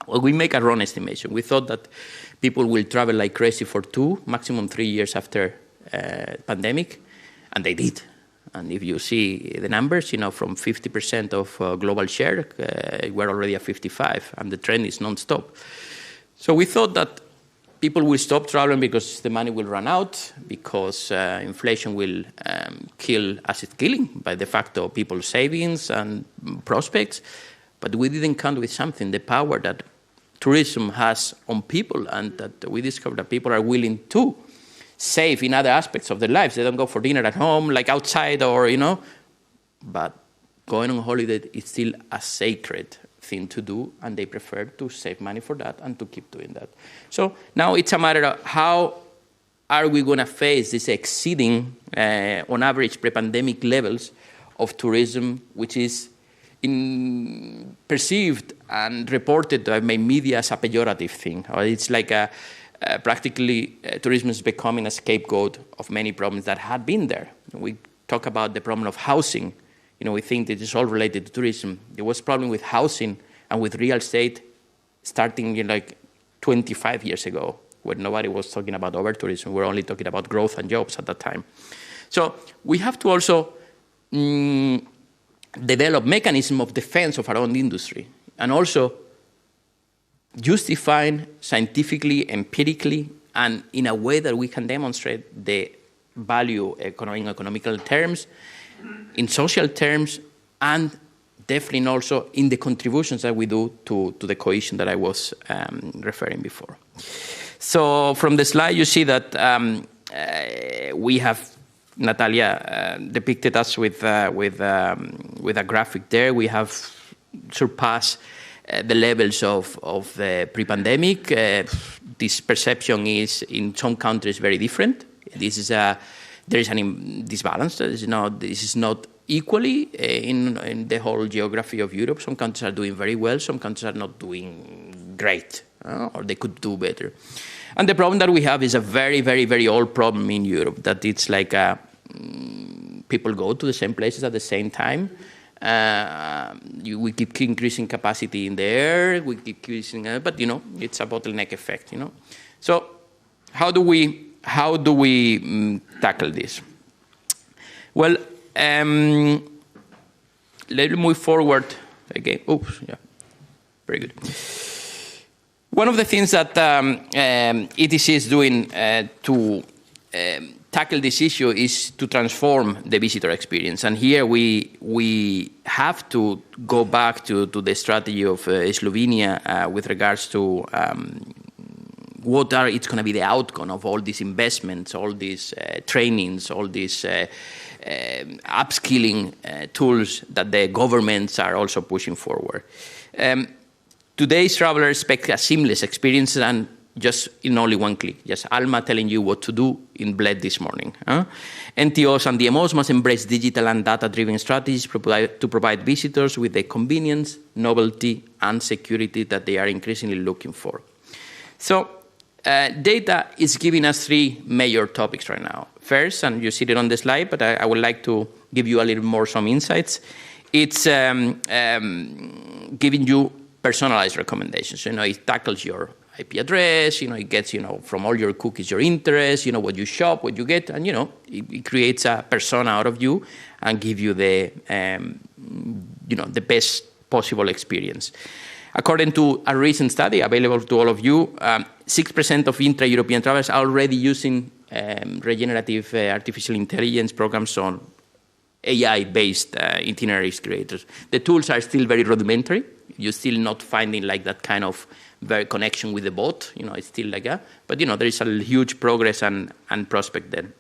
Well, we make a wrong estimation. We thought that people will travel like crazy for 2, maximum 3 years after pandemic, and they did. And if you see the numbers, from 50% of global share, we're already at 55, and the trend is non-stop. So we thought that people will stop traveling because the money will run out, because inflation will kill asset killing by de facto people's savings and prospects. But we didn't count with something, the power that tourism has on people, and that we discovered that people are willing to save in other aspects of their lives. They don't go for dinner at home, like outside, or, but going on holiday is still a sacred thing to do, and they prefer to save money for that and to keep doing that. So now it's a matter of how are we going to face this exceeding, on average, pre-pandemic levels of tourism, which is perceived and reported by media as a pejorative thing. Or it's like practically tourism is becoming a scapegoat of many problems that had been there. We talk about the problem of housing. We think that it's all related to tourism. There was a problem with housing and with real estate starting 25 years ago, when nobody was talking about over-tourism. We were only talking about growth and jobs at that time. So we have to also develop mechanism of defense of our own industry, and also justifying scientifically, empirically, and in a way that we can demonstrate the value in economical terms, in social terms, and definitely also in the contributions that we do to the cohesion that I was referring before. So from the slide, you see that we have Natalia depicted us with a graphic there. We have surpassed the levels of the pre-pandemic. This perception is in some countries very different. There is an disbalance. This is not equally in the whole geography of Europe. Some countries are doing very well. Some countries are not doing great, or they could do better. And the problem that we have is a very, very, very old problem in Europe, that it's like people go to the same places at the same time. We keep increasing capacity in the air, we keep increasing, but it's a bottleneck effect. So how do we tackle this? Well, let me move forward again. Oops, yeah, very good. One of the things that ETC is doing to tackle this issue is to transform the visitor experience. And here we have to go back to the strategy of Slovenia with regards to it's going to be the outcome of all these investments, all these trainings, all these upskilling tools that the governments are also pushing forward. Today's travelers expect a seamless experience and just in only one click. Just Alma telling you what to do in Bled this morning. NTOs and DMOs must embrace digital and data-driven strategies to provide visitors with the convenience, novelty, and security that they are increasingly looking for. So data is giving us three major topics right now. First, and you see it on the slide, but I would like to give you a little more some insights. It's giving you personalized recommendations. It tackles your IP address, it gets, from all your cookies, your interests, what you shop, what you get, and, it creates a persona out of you and give you the best possible experience. According to a recent study available to all of you, 6% of intra-European travelers are already using regenerative artificial intelligence programs on AI-based itineraries creators. The tools are still very rudimentary. You're still not finding like that kind of very connection with the bot. It's still like that. But, there is a huge progress and prospect there.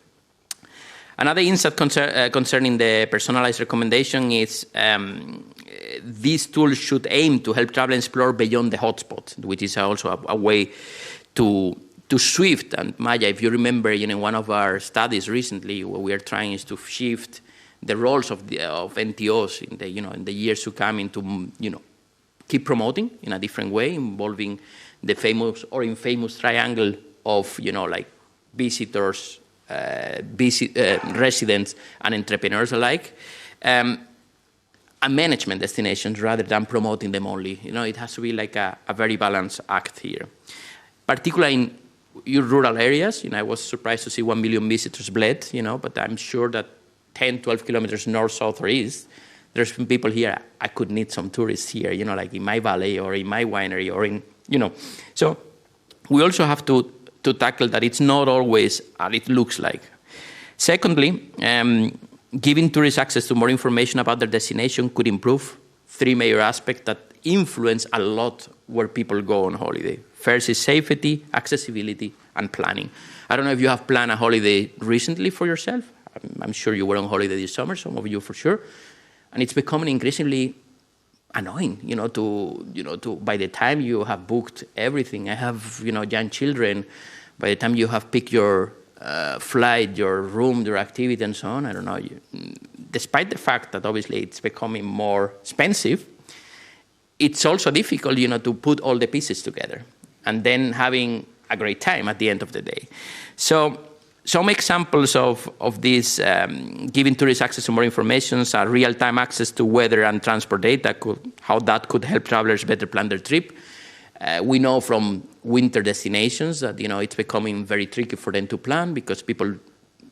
Another insight concerning the personalized recommendation is these tools should aim to help travelers explore beyond the hotspot, which is also a way to shift. And Maya, if you remember, in one of our studies recently, what we are trying is to shift the roles of NTOs in the years to come into keep promoting in a different way, involving the famous or infamous triangle of visitors, residents, and entrepreneurs alike, and management destinations rather than promoting them only. It has to be like a very balanced act here, particularly in your rural areas. I was surprised to see 1 million visitors Bled, but I'm sure that 10, 12 kilometers north, south, or east, there's been people here, I could need some tourists here, like in my valley or in my winery or in, So we also have to tackle that it's not always as it looks like. Secondly, giving tourists access to more information about their destination could improve 3 major aspects that influence a lot where people go on holiday. First is safety, accessibility, and planning. I don't know if you have planned a holiday recently for yourself. I'm sure you were on holiday this summer, some of you for sure. And it's becoming increasingly annoying, to by the time you have booked everything. I have, young children. By the time you have picked your flight, your room, your activity, and so on, I don't know. Despite the fact that obviously it's becoming more expensive, it's also difficult, to put all the pieces together and then having a great time at the end of the day. So some examples of this giving tourists access to more information are real-time access to weather and transport data, how that could help travelers better plan their trip. We know from winter destinations that, it's becoming very tricky for them to plan because people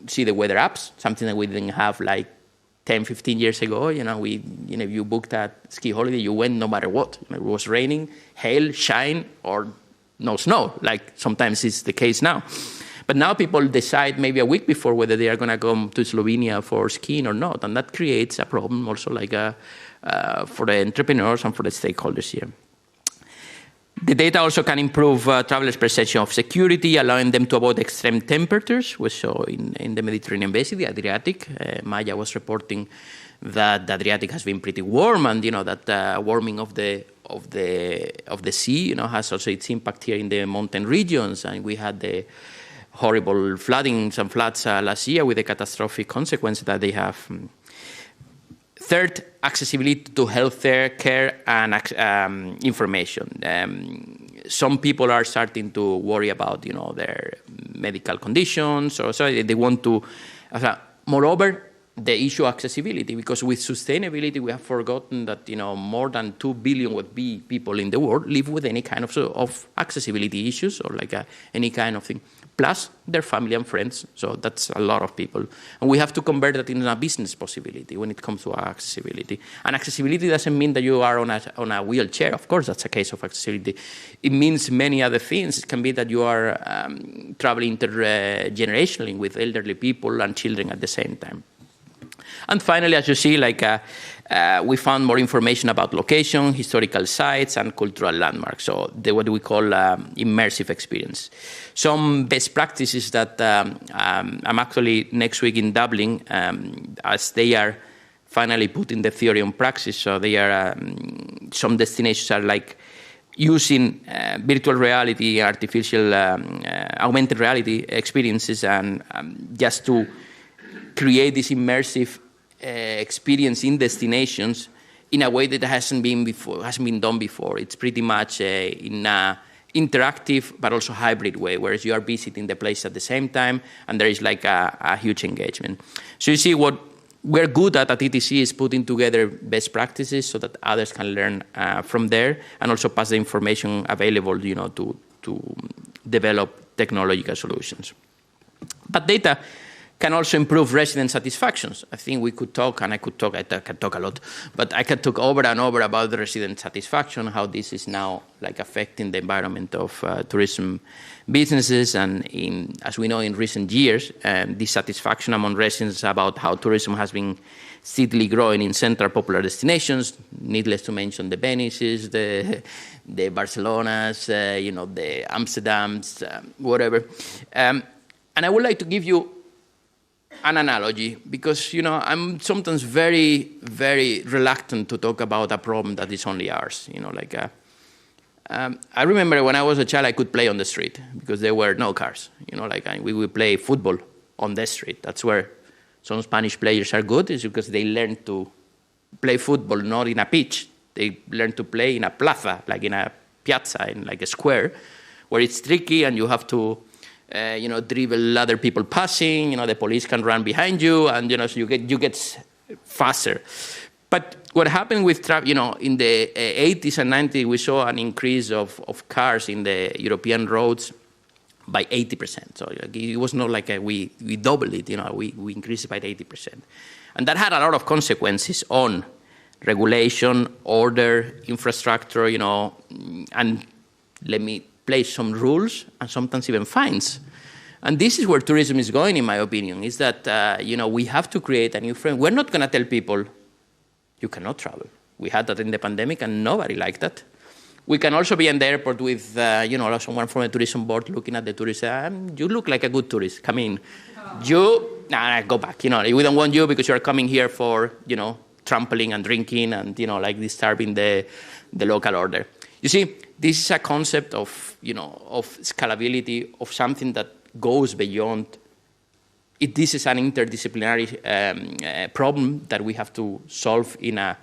see the weather apps, something that we didn't have like 10, 15 years ago. If you booked a ski holiday, you went no matter what. It was raining, hail, shine, or no snow, like sometimes it's the case now. But now people decide maybe a week before whether they are going to go to Slovenia for skiing or not. And that creates a problem also for the entrepreneurs and for the stakeholders here. The data also can improve travelers' perception of security, allowing them to avoid extreme temperatures. We saw in the Mediterranean basin, the Adriatic. Maya was reporting that the Adriatic has been pretty warm, and that warming of the sea, has also its impact here in the mountain regions. And we had the horrible floodings and floods last year with the catastrophic consequences that they have. Third, accessibility to healthcare care and information. Some people are starting to worry about, their medical conditions, or so they want to. Moreover, the issue of accessibility, because with sustainability, we have forgotten that, more than 2 billion would be people in the world live with any kind of accessibility issues or any kind of thing. Plus their family and friends, so that's a lot of people. And we have to convert that into a business possibility when it comes to accessibility. And accessibility doesn't mean that you are on a wheelchair. Of course, that's a case of accessibility. It means many other things. It can be that you are traveling intergenerationally with elderly people and children at the same time. And finally, as you see, we found more information about location, historical sites, and cultural landmarks. So what we call immersive experience. Some best practices that I'm actually next week in Dublin, as they are finally putting the theory on practice. So they are some destinations are using virtual reality, artificial, augmented reality experiences, and just to create this immersive experience in destinations in a way that hasn't been done before. It's pretty much in an interactive but also hybrid way, whereas you are visiting the place at the same time, and there is a huge engagement. So you see, what we're good at ETC is putting together best practices so that others can learn from there, and also pass the information available, to develop technological solutions. But data can also improve resident satisfactions. I think we could talk, and I can talk a lot, but I can talk over and over about the resident satisfaction, how this is now affecting the environment of tourism businesses. And as we know, in recent years, dissatisfaction among residents about how tourism has been steadily growing in central popular destinations, needless to mention the Venices, the Barcelonas, the Amsterdams, whatever. And I would like to give you an analogy, because I'm sometimes very, very reluctant to talk about a problem that is only ours. I remember when I was a child, I could play on the street because there were no cars. We would play football on the street. That's where some Spanish players are good, is because they learn to play football not in a pitch. They learn to play in a plaza, in a piazza, in a square, where it's tricky and you have to dribble other people passing, the police can run behind you, and, so you get faster. But what happened with in the 80s and 90s, we saw an increase of cars in the European roads by 80%. So it was not like we doubled it, we increased it by 80%. And that had a lot of consequences on regulation, order, infrastructure, and let me place some rules and sometimes even fines. And this is where tourism is going, in my opinion, is that, we have to create a new framework. We're not going to tell people, you cannot travel. We had that in the pandemic, and nobody liked that. We can also be in the airport with, someone from the tourism board looking at the tourist. You look like a good tourist. Come in. Go back. We don't want you because you're coming here for, trampling and drinking and, disturbing the local order. You see, this is a concept of, of scalability, of something that goes beyond. This is an interdisciplinary problem that we have to solve in a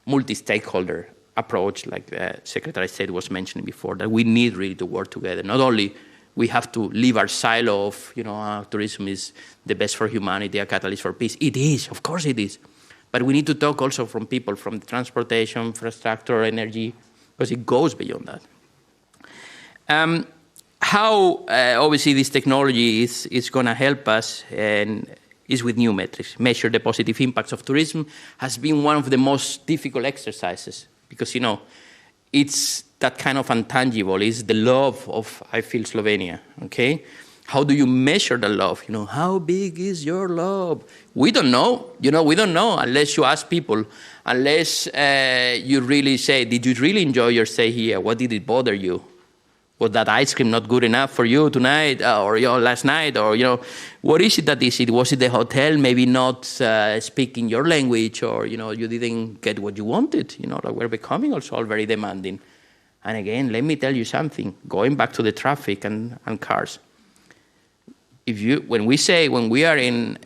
multi-stakeholder approach, like the Secretary of State was mentioning before, that we need really to work together. Not only we have to leave our silo of, tourism is the best for humanity, a catalyst for peace. It is, of course it is. But we need to talk also from people, from the transportation, infrastructure, energy, because it goes beyond that. How, obviously, this technology is going to help us and is with new metrics. Measure the positive impacts of tourism has been one of the most difficult exercises because, it's that kind of intangible. It's the love of, I feel, Slovenia, okay? How do you measure the love? How big is your love? We don't know. We don't know unless you ask people, unless you really say, did you really enjoy your stay here? What did it bother you? Was that ice cream not good enough for you tonight or last night? Or, what is it that is it? Was it the hotel maybe not speaking your language or, you didn't get what you wanted? Like we're becoming also all very demanding. And again, let me tell you something, going back to the traffic and cars. When we are in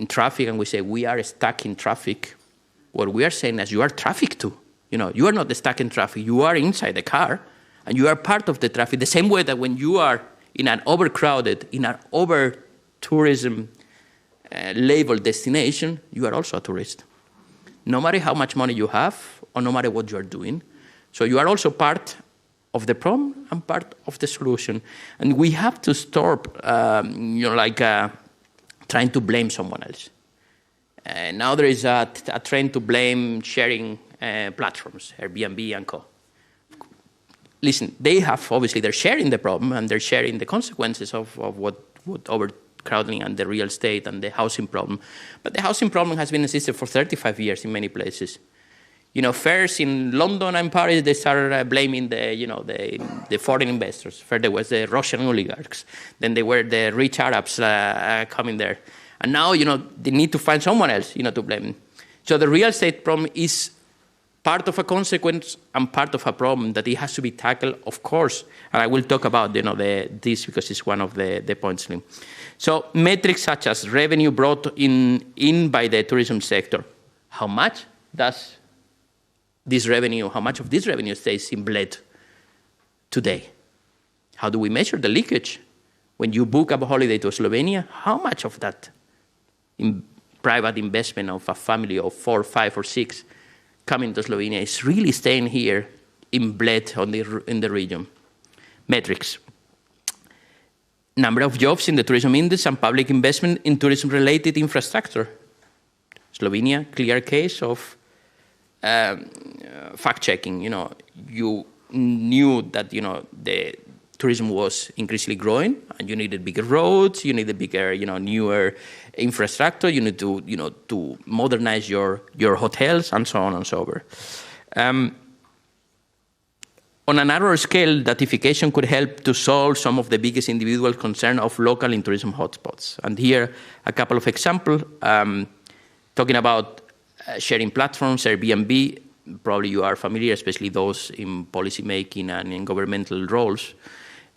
traffic and we say we are stuck in traffic, what we are saying is you are traffic too. You are not stuck in traffic, you are inside the car. And you are part of the traffic, the same way that when you are in an overcrowded, in an over-tourism labeled destination, you are also a tourist. No matter how much money you have, or no matter what you are doing. So you are also part of the problem and part of the solution. And we have to stop, trying to blame someone else. Now there is a trend to blame sharing platforms, Airbnb and co. Listen, they're sharing the problem and they're sharing the consequences of what overcrowding and the real estate and the housing problem. But the housing problem has been existed for 35 years in many places. First in London and Paris, they started blaming the foreign investors. First there was the Russian oligarchs. Then they were the rich Arabs coming there. And now, they need to find someone else, to blame. So the real estate problem is part of a consequence and part of a problem that it has to be tackled, of course. And I will talk about this because it's one of the points. So metrics such as revenue brought in by the tourism sector. How much does how much of this revenue stays in Bled today? How do we measure the leakage? When you book a holiday to Slovenia, how much of that in private investment of a family of 4, 5, or 6 coming to Slovenia is really staying here in Bled in the region? Metrics. Number of jobs in the tourism industry and public investment in tourism-related infrastructure. Slovenia, clear case of fact-checking. You knew that, the tourism was increasingly growing and you needed bigger roads, you needed bigger, newer infrastructure, you need to, to modernize your hotels and so on and so forth. On a narrower scale, datification could help to solve some of the biggest individual concerns of local and tourism hotspots. And here, a couple of examples, talking about sharing platforms, Airbnb. Probably you are familiar, especially those in policymaking and in governmental roles.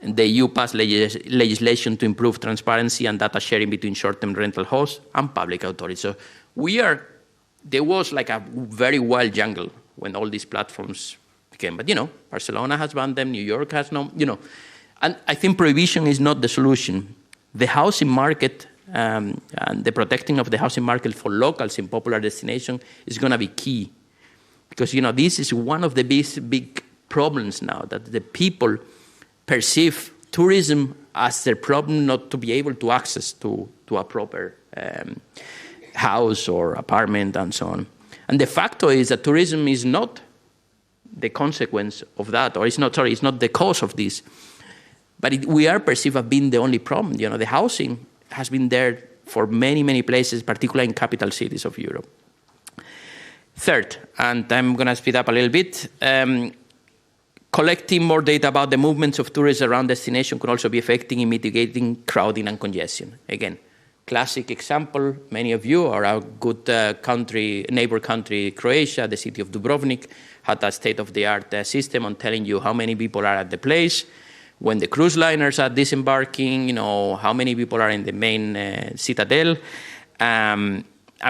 And the EU passed legislation to improve transparency and data sharing between short-term rental hosts and public authorities. So there was like a very wild jungle when all these platforms became. But, Barcelona has banned them, New York has no, And I think prohibition is not the solution. The housing market and the protecting of the housing market for locals in popular destinations is going to be key. Because, this is one of the big problems now, that the people perceive tourism as their problem not to be able to access to a proper house or apartment and so on. And de facto is that tourism is not the consequence of that, or it's not the cause of this. But we are perceived as being the only problem. The housing has been there for many, many places, particularly in capital cities of Europe. Third, and I'm going to speed up a little bit, collecting more data about the movements of tourists around destination could also be effective in mitigating crowding and congestion. Again, classic example, many of you are a good neighbor country, Croatia, the city of Dubrovnik, had a state-of-the-art system on telling you how many people are at the place, when the cruise liners are disembarking, how many people are in the main citadel, and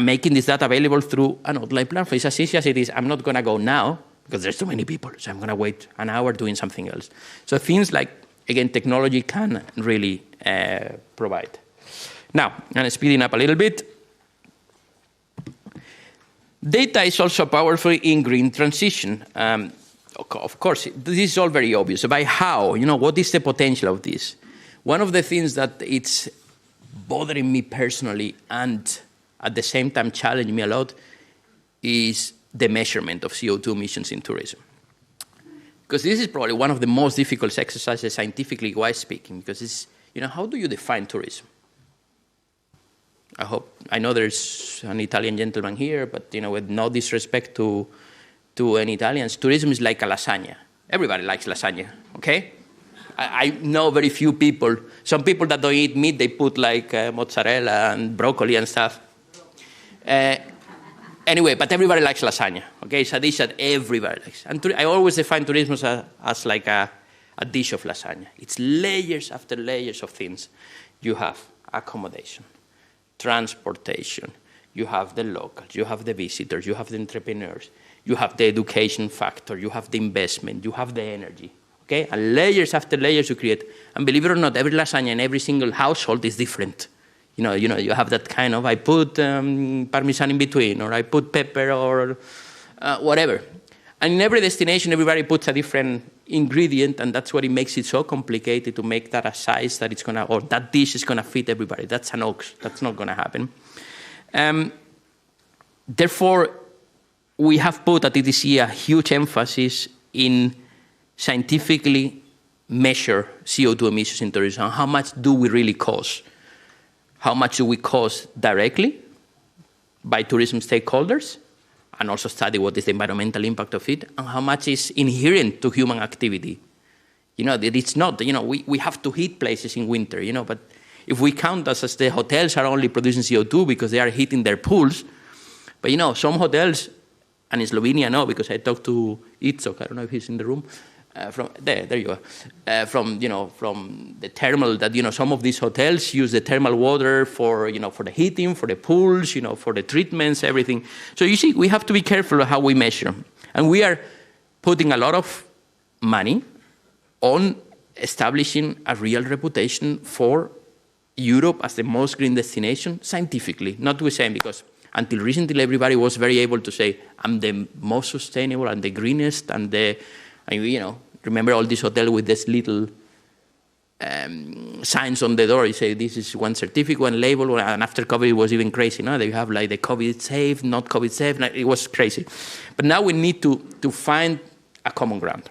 making this data available through an online platform. It's as easy as it is. I'm not going to go now because there's too many people, so I'm going to wait an hour doing something else. So things like, again, technology can really provide. Now, I'm speeding up a little bit. Data is also powerful in green transition. Of course, this is all very obvious. By how, what is the potential of this? One of the things that it's bothering me personally and at the same time challenging me a lot is the measurement of CO2 emissions in tourism. Because this is probably one of the most difficult exercises scientifically wise speaking, because it's, how do you define tourism? I know there's an Italian gentleman here, but with no disrespect to any Italians, tourism is like a lasagna. Everybody likes lasagna, okay? I know very few people. Some people that don't eat meat, they put like mozzarella and broccoli and stuff. Anyway, but everybody likes lasagna, okay? It's a dish that everybody likes. And I always define tourism as like a dish of lasagna. It's layers after layers of things. You have accommodation, transportation, you have the locals, you have the visitors, you have the entrepreneurs, you have the education factor, you have the investment, you have the energy, okay? And layers after layers you create. And believe it or not, every lasagna in every single household is different. You have that kind of, I put Parmesan in between, or I put pepper, or whatever. And in every destination, everybody puts a different ingredient, and that's what it makes it so complicated to make that a size that it's going to, or that dish is going to fit everybody. That's an hoax. That's not going to happen. Therefore, we have put at ETC a huge emphasis in scientifically measure CO2 emissions in tourism. How much do we really cause? How much do we cause directly by tourism stakeholders? And also study what is the environmental impact of it, and how much is inherent to human activity. That it's not, we have to heat places in winter, but if we count as the hotels are only producing CO2 because they are heating their pools, but some hotels, and in Slovenia, no, because I talked to Itzok, I don't know if he's in the room, from there you are, from the thermal, that, some of these hotels use the thermal water for, for the heating, for the pools, for the treatments, everything. So you see, we have to be careful of how we measure. And we are putting a lot of money on establishing a real reputation for Europe as the most green destination scientifically, not the same, because until recently everybody was very able to say, I'm the most sustainable and the greenest and remember all this hotel with this little signs on the door. You say this is one certificate, one label, and after COVID it was even crazy. They have like the COVID safe, not COVID safe. It was crazy. But now we need to find a common ground.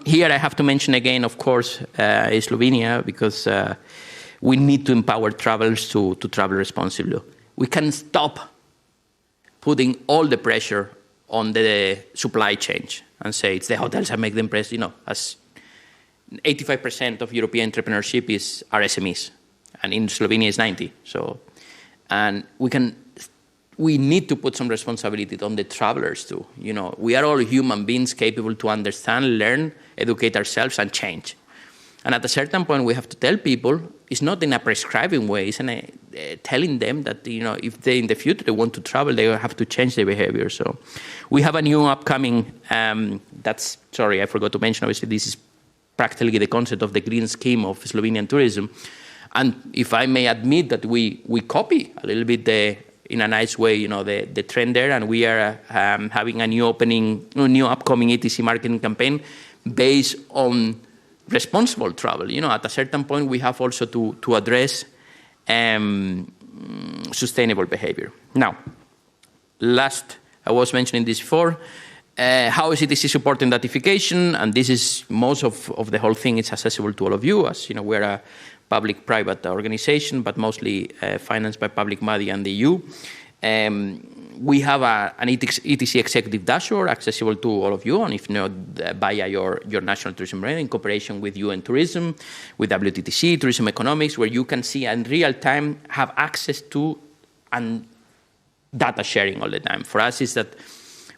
Here I have to mention again, of course, Slovenia, because we need to empower travelers to travel responsibly. We can stop putting all the pressure on the supply chain and say it's the hotels that make them press, as 85% of European entrepreneurship are SMEs, and in Slovenia it's 90. So, and we need to put some responsibility on the travelers too. We are all human beings capable to understand, learn, educate ourselves, and change. And at a certain point, we have to tell people, it's not in a prescribing way, it's in telling them that, if they in the future they want to travel, they have to change their behavior. So we have a new upcoming, sorry, I forgot to mention, obviously this is practically the concept of the green scheme of Slovenian tourism. And if I may admit that we copy a little bit in a nice way, the trend there, and we are having a new upcoming ETC marketing campaign based on responsible travel. At a certain point, we have also to address sustainable behavior. Now, last, I was mentioning this before, how is ETC supporting datification? And this is most of the whole thing is accessible to all of you, as we're a public-private organization, but mostly financed by public money and the EU. We have an ETC executive dashboard accessible to all of you, and if not, via your national tourism brand in cooperation with UN Tourism, with WTTC, Tourism Economics, where you can see in real time, have access to and data sharing all the time. For us, is that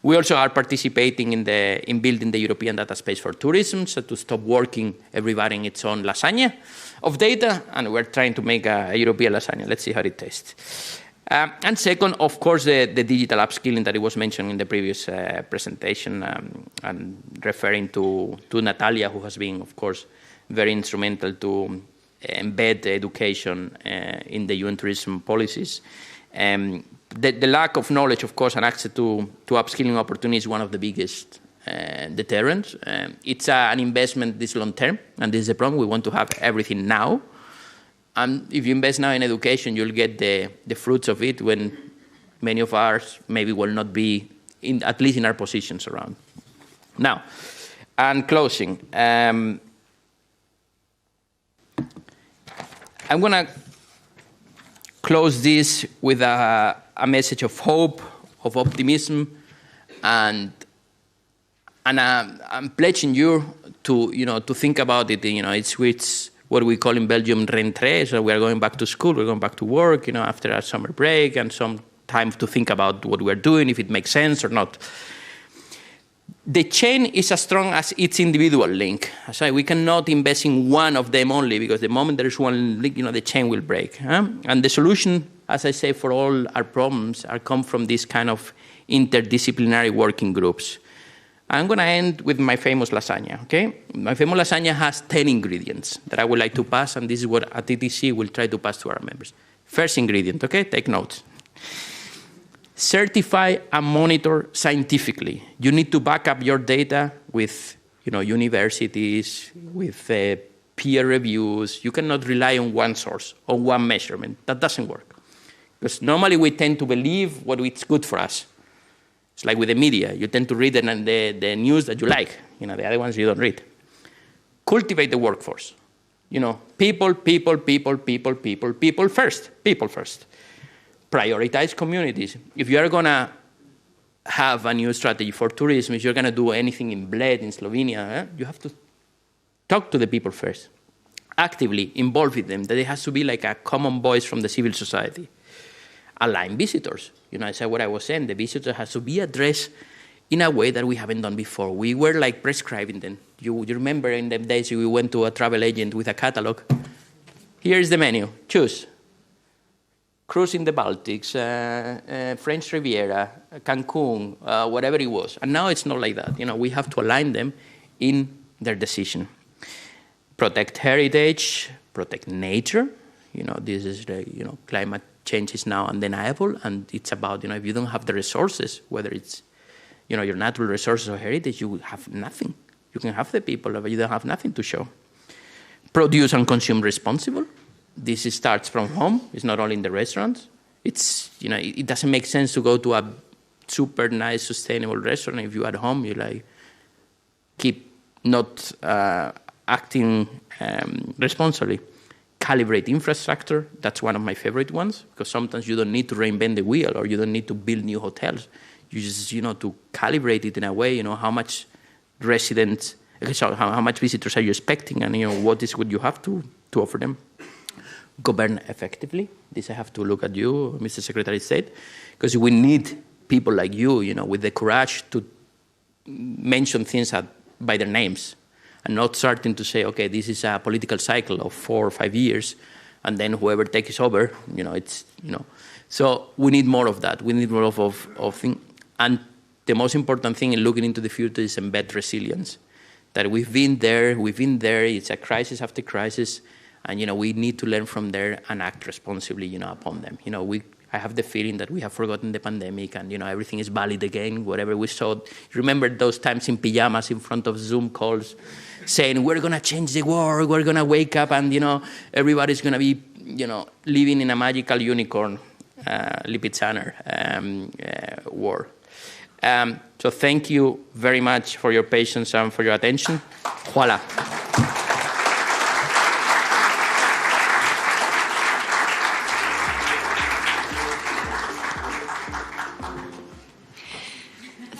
we also are participating in building the European data space for tourism, so to stop working everybody in its own lasagna of data, and we're trying to make a European lasagna. Let's see how it tastes. And second, of course, the digital upskilling that it was mentioned in the previous presentation, and referring to Natalia, who has been, of course, very instrumental to embed education in the UN tourism policies. The lack of knowledge, of course, and access to upskilling opportunities is one of the biggest deterrents. It's an investment this long term, and this is the problem. We want to have everything now. And if you invest now in education, you'll get the fruits of it when many of ours maybe will not be, at least in our positions around. Now, and closing. I'm going to close this with a message of hope, of optimism, and I'm pledging you to think about it. It's what we call in Belgium rentrée, so we are going back to school, we're going back to work, after a summer break, and some time to think about what we're doing, if it makes sense or not. The chain is as strong as its individual link. So we cannot invest in one of them only, because the moment there is one link, the chain will break. And the solution, as I say, for all our problems come from this kind of interdisciplinary working groups. I'm going to end with my famous lasagna, okay? My famous lasagna has 10 ingredients that I would like to pass, and this is what at ETC will try to pass to our members. First ingredient, okay? Take notes. Certify and monitor scientifically. You need to back up your data with, universities, with peer reviews. You cannot rely on one source, on one measurement. That doesn't work. Because normally we tend to believe what is good for us. It's like with the media. You tend to read the news that you like. The other ones you don't read. Cultivate the workforce. People first. People first. Prioritize communities. If you are going to have a new strategy for tourism, if you're going to do anything in Bled, in Slovenia, you have to talk to the people first. Actively involve with them. That it has to be like a common voice from the civil society. Align visitors. I said what I was saying. The visitor has to be addressed in a way that we haven't done before. We were like prescribing them. You remember in the days we went to a travel agent with a catalog. Here's the menu. Choose. Cruise in the Baltics, French Riviera, Cancun, whatever it was. And now it's not like that. We have to align them in their decision. Protect heritage, protect nature. This is the, climate change is now undeniable, and it's about, if you don't have the resources, whether it's, your natural resources or heritage, you will have nothing. You can have the people, but you don't have nothing to show. Produce and consume responsible. This starts from home. It's not only in the restaurants. It's, it doesn't make sense to go to a super nice, sustainable restaurant if you at home, you keep not acting responsibly. Calibrate infrastructure. That's one of my favorite ones, because sometimes you don't need to reinvent the wheel, or you don't need to build new hotels. You just, to calibrate it in a way, how much residents, how much visitors are you expecting, and, what is what you have to offer them. Govern effectively. This I have to look at you, Mr. Secretary of State, because we need people like you, with the courage to mention things by their names, and not starting to say, okay, this is a political cycle of 4 or 5 years, and then whoever takes over, So we need more of that. We need more of things. And the most important thing in looking into the future is embed resilience. That we've been there, it's a crisis after crisis, and, we need to learn from there and act responsibly, upon them. I have the feeling that we have forgotten the pandemic and, everything is valid again, whatever we saw. Remember those times in pajamas in front of Zoom calls saying, we're going to change the world, we're going to wake up and, everybody's going to be, living in a magical unicorn, Lipizzaner world. So thank you very much for your patience and for your attention. Voila.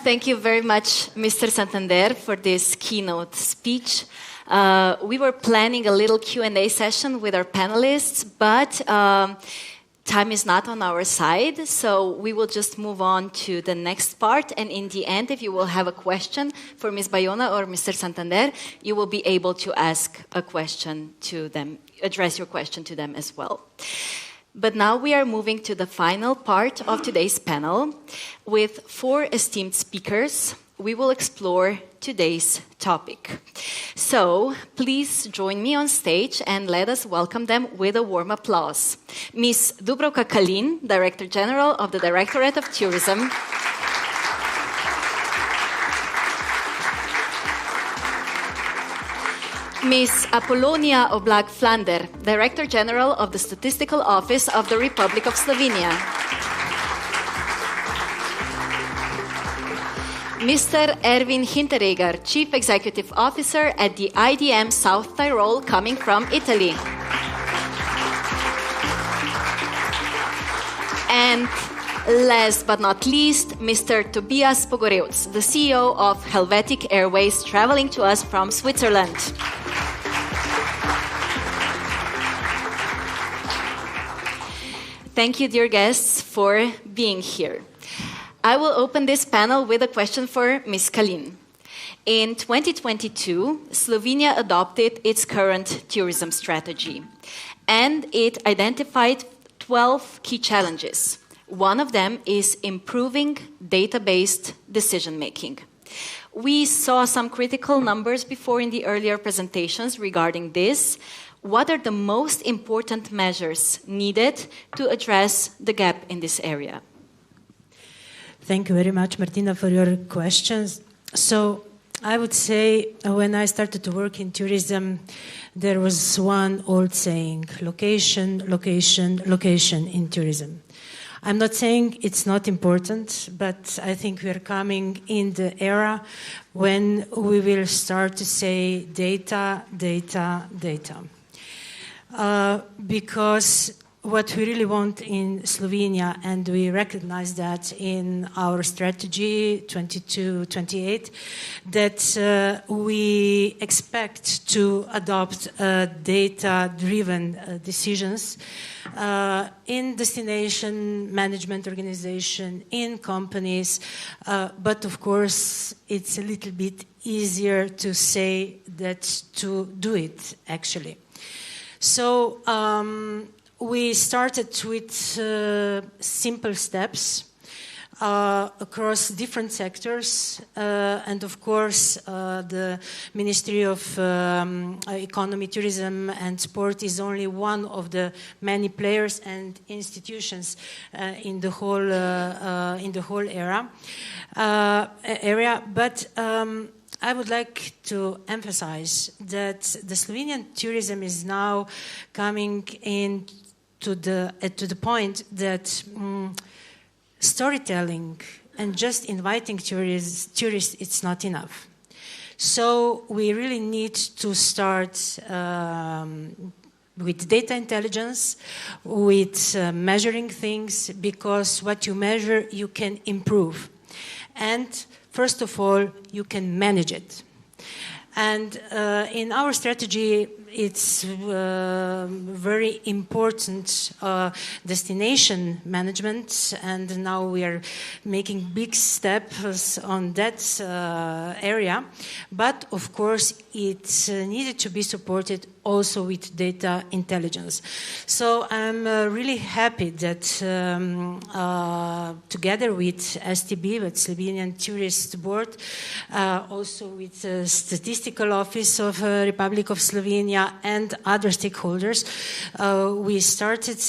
Thank you very much, Mr. Santander, for this keynote speech. We were planning a little Q&A session with our panelists, but time is not on our side, so we will just move on to the next part. And in the end, if you will have a question for Ms. Bayona or Mr. Santander, you will be able to ask a question to them, address your question to them as well. But now we are moving to the final part of today's panel. With 4 esteemed speakers, we will explore today's topic. So please join me on stage and let us welcome them with a warm applause. Ms. Dubravka Kalin, Director General of the Directorate of Tourism. Ms. Apollonia Oblak-Flander, Director General of the Statistical Office of the Republic of Slovenia. Mr. Erwin Hinteregger, Chief Executive Officer at the IDM South Tyrol, coming from Italy. And last but not least, Mr. Tobias Pogorevc, the CEO of Helvetic Airways, traveling to us from Switzerland. Thank you, dear guests, for being here. I will open this panel with a question for Ms. Kalin. In 2022, Slovenia adopted its current tourism strategy, and it identified 12 key challenges. One of them is improving data-based decision-making. We saw some critical numbers before in the earlier presentations regarding this. What are the most important measures needed to address the gap in this area? Thank you very much, Martina, for your questions. So I would say when I started to work in tourism, there was one old saying, location, location, location in tourism. I'm not saying it's not important, but I think we're coming in the era when we will start to say data, data, data. Because what we really want in Slovenia, and we recognize that in our strategy 22-28, that we expect to adopt data-driven decisions in destination management organization, in companies, but of course it's a little bit easier to say that to do it actually. So we started with simple steps across different sectors, and of course the Ministry of Economy, Tourism and Sport is only one of the many players and institutions in the whole area. But I would like to emphasize that the Slovenian tourism is now coming in to the point that storytelling and just inviting tourists, it's not enough. So we really need to start with data intelligence, with measuring things, because what you measure, you can improve. And first of all, you can manage it. And in our strategy, it's very important destination management, and now we are making big steps on that area. But of course, it needed to be supported also with data intelligence. So I'm really happy that together with STB, with Slovenian Tourist Board, also with the Statistical Office of Republic of Slovenia and other stakeholders, we started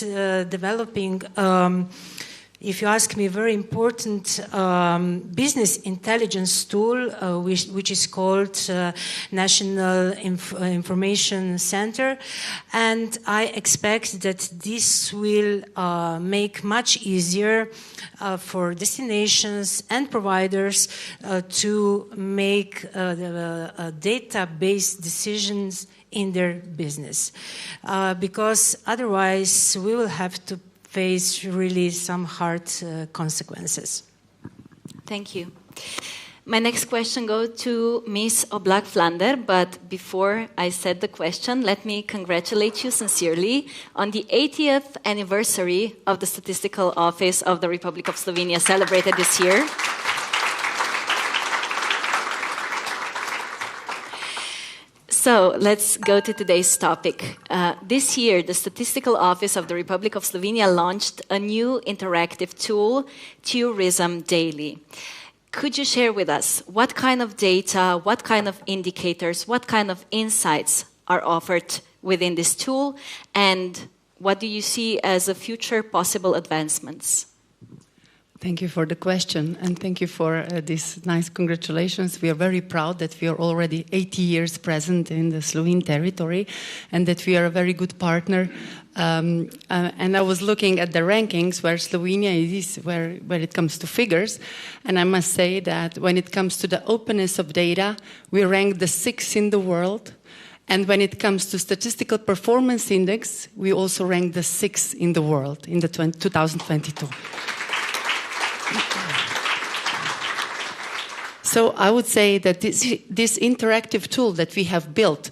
developing if you ask me, a very important business intelligence tool, which is called National Information Center. And I expect that this will make much easier for destinations and providers to make data-based decisions in their business. Because otherwise we will have to face really some hard consequences. Thank you. My next question goes to Ms. Oblak-Vlander, but before I said the question, let me congratulate you sincerely on the 80th anniversary of the Statistical Office of the Republic of Slovenia celebrated this year. So let's go to today's topic. This year, the Statistical Office of the Republic of Slovenia launched a new interactive tool, Turizem Daily. Could you share with us what kind of data, what kind of indicators, what kind of insights are offered within this tool, and what do you see as a future possible advancements? Thank you for the question, and thank you for these nice congratulations. We are very proud that we are already 80 years present in the Slovene territory and that we are a very good partner. And I was looking at the rankings where Slovenia is, where it comes to figures, and I must say that when it comes to the openness of data, we rank the 6th in the world. And when it comes to statistical performance index, we also rank the 6th in the world in the 2022. So I would say that this interactive tool that we have built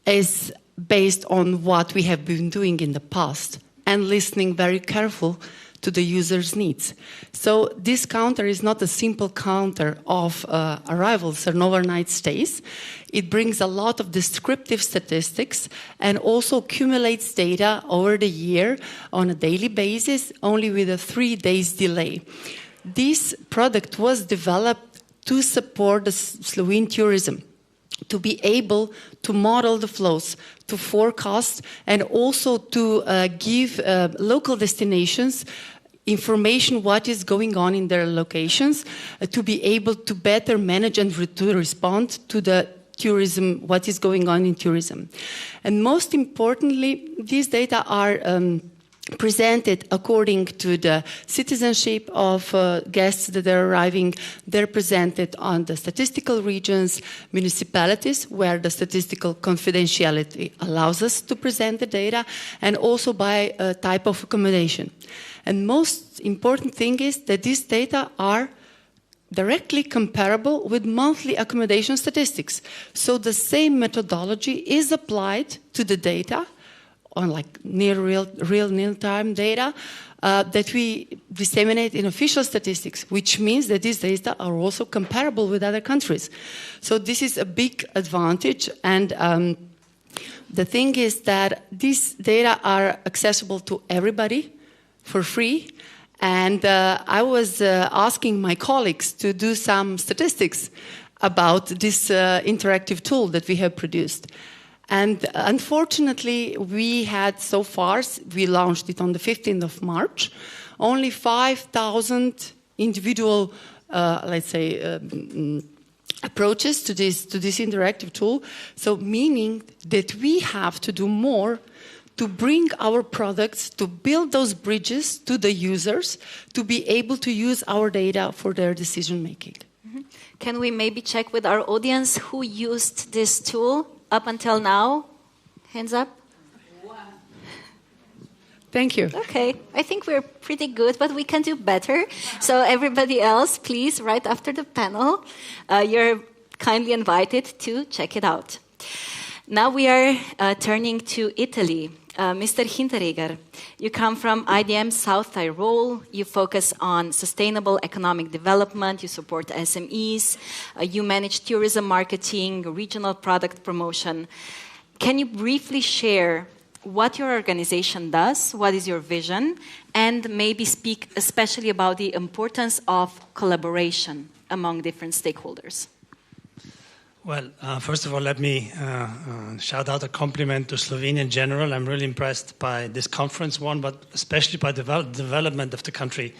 is based on what we have been doing in the past and listening very careful to the user's needs. So this counter is not a simple counter of arrivals or overnight stays. It brings a lot of descriptive statistics and also accumulates data over the year on a daily basis, only with a 3 days delay. This product was developed to support the Slovene tourism, to be able to model the flows, to forecast, and also to give local destinations information what is going on in their locations, to be able to better manage and to respond to the tourism, what is going on in tourism. And most importantly, these data are presented according to the citizenship of guests that are arriving. They're presented on the statistical regions, municipalities, where the statistical confidentiality allows us to present the data, and also by type of accommodation. And most important thing is that these data are directly comparable with monthly accommodation statistics. So the same methodology is applied to the data on like near real-time data that we disseminate in official statistics, which means that these data are also comparable with other countries. So this is a big advantage, and the thing is that these data are accessible to everybody for free. And I was asking my colleagues to do some statistics about this interactive tool that we have produced. And unfortunately, we had so far, we launched it on the 15th of March, only 5,000 individual, let's say, approaches to this interactive tool. So meaning that we have to do more to bring our products, to build those bridges to the users, to be able to use our data for their decision making. Mm-hmm. Can we maybe check with our audience who used this tool up until now? Hands up. Thank you. Okay, I think we're pretty good, but we can do better. So everybody else, please, right after the panel, you're kindly invited to check it out. Now we are turning to Italy. Mr. Hinteregger, you come from IDM South Tyrol. You focus on sustainable economic development. You support SMEs. You manage tourism marketing, regional product promotion. Can you briefly share what your organization does, what is your vision, and maybe speak especially about the importance of collaboration among different stakeholders? Well, first of all, let me shout out a compliment to Slovenia in general. I'm really impressed by this conference one, but especially by the development of the country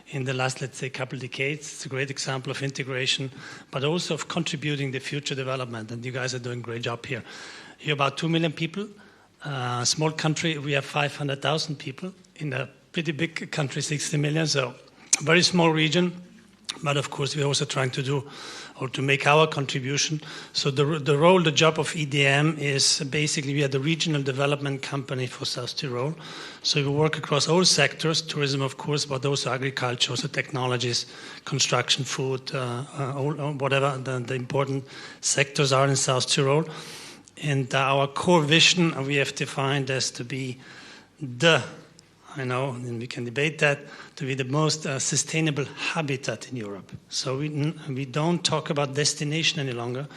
in the last, let's say, couple of decades. It's a great example of integration, but also of contributing to future development. And you guys are doing a great job here. You're about 2 million people. A small country, we have 500,000 people. In a pretty big country, 60 million. So a very small region. But of course, we're also trying to do or to make our contribution. So the role, the job of EDM is basically we are the regional development company for South Tyrol. So we work across all sectors, tourism of course, but also agriculture, also technologies, construction, food, whatever the important sectors are in South Tyrol. And our core vision we have defined as to be I know, and we can debate that, to be the most sustainable habitat in Europe. So we don't talk about destination any longer.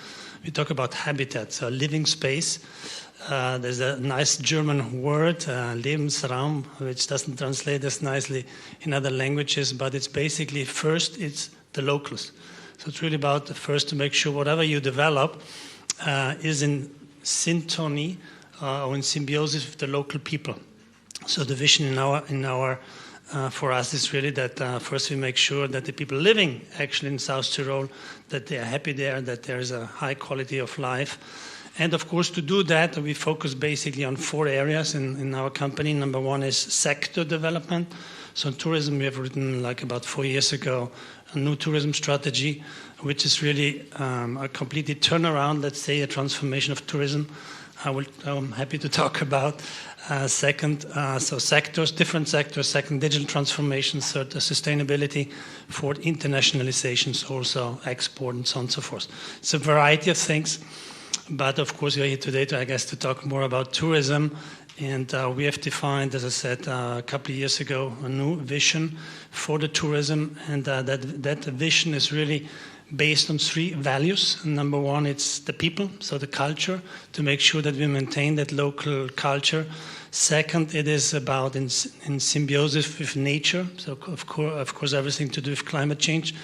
We talk about habitat, so a living space. There's a nice German word, Lebensraum, which doesn't translate as nicely in other languages, but it's basically first, it's the locals. So it's really about first to make sure whatever you develop is in syntony or in symbiosis with the local people. So the vision in our for us is really that first we make sure that the people living actually in South Tyrol, that they are happy there, that there is a high quality of life. And of course to do that we focus basically on 4 areas in our company. Number 1 is sector development. So in tourism we have written like about 4 years ago a new tourism strategy, which is really a completely turnaround, let's say a transformation of tourism. I'm happy to talk about. Second, so sectors, different sectors. Second, digital transformation. Third, sustainability. Fourth, internationalizations, also export and so on and so forth. It's a variety of things. But of course, we are here today to, I guess, to talk more about tourism. And we have defined, as I said, a couple of years ago, a new vision for the tourism. And that vision is really based on 3 values. Number 1, it's the people, so the culture, to make sure that we maintain that local culture. Second, it is about in symbiosis with nature, so of course everything to do with climate change.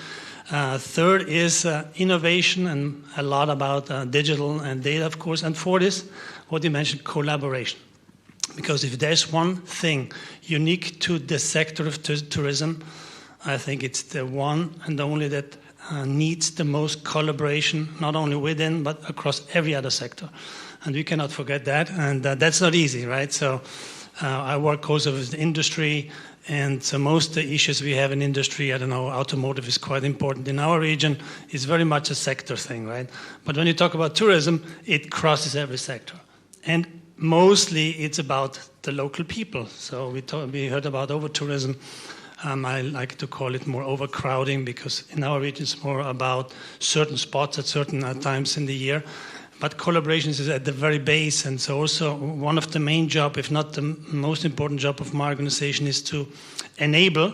Third is innovation and a lot about digital and data, of course. And fourth is what you mentioned, collaboration. Because if there's one thing unique to the sector of tourism, I think it's the one and only that needs the most collaboration, not only within, but across every other sector. And we cannot forget that. And that's not easy, right? So I work also with the industry. And so most of the issues we have in industry, I don't know, automotive is quite important. In our region, it's very much a sector thing, right? But when you talk about tourism, it crosses every sector. And mostly it's about the local people. So we heard about over-tourism. I like to call it more overcrowding because in our region it's more about certain spots at certain times in the year. But collaboration is at the very base, and so also one of the main jobs, if not the most important job of my organization, is to enable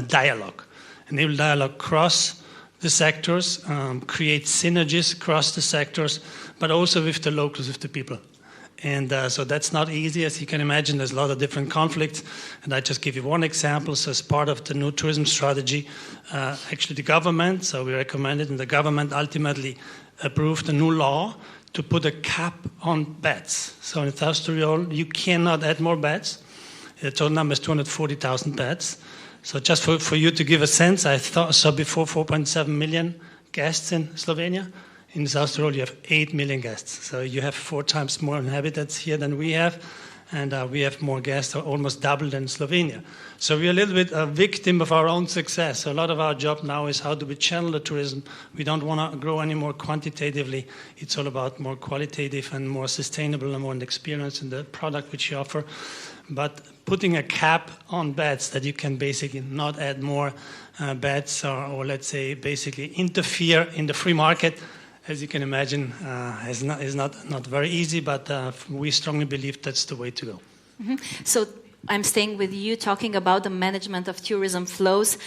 dialogue. Enable dialogue across the sectors, create synergies across the sectors, but also with the locals, with the people. And so that's not easy. As you can imagine, there's a lot of different conflicts. And I just give you one example. So as part of the new tourism strategy, actually the government, so we recommended, and the government ultimately approved a new law to put a cap on beds. So in South Tyrol, you cannot add more beds. The total number is 240,000 beds. So just for you to give a sense, I saw before 4.7 million guests in Slovenia. In South Tyrol, you have 8 million guests. So you have 4 times more inhabitants here than we have. And we have more guests, almost double than Slovenia. So we're a little bit a victim of our own success. So a lot of our job now is how do we channel the tourism. We don't want to grow any more quantitatively. It's all about more qualitative and more sustainable and more experience in the product which you offer. But putting a cap on beds that you can basically not add more beds or let's say basically interfere in the free market, as you can imagine, is not very easy, but we strongly believe that's the way to go. Mm-hmm. So I'm staying with you, talking about the management of tourism flows.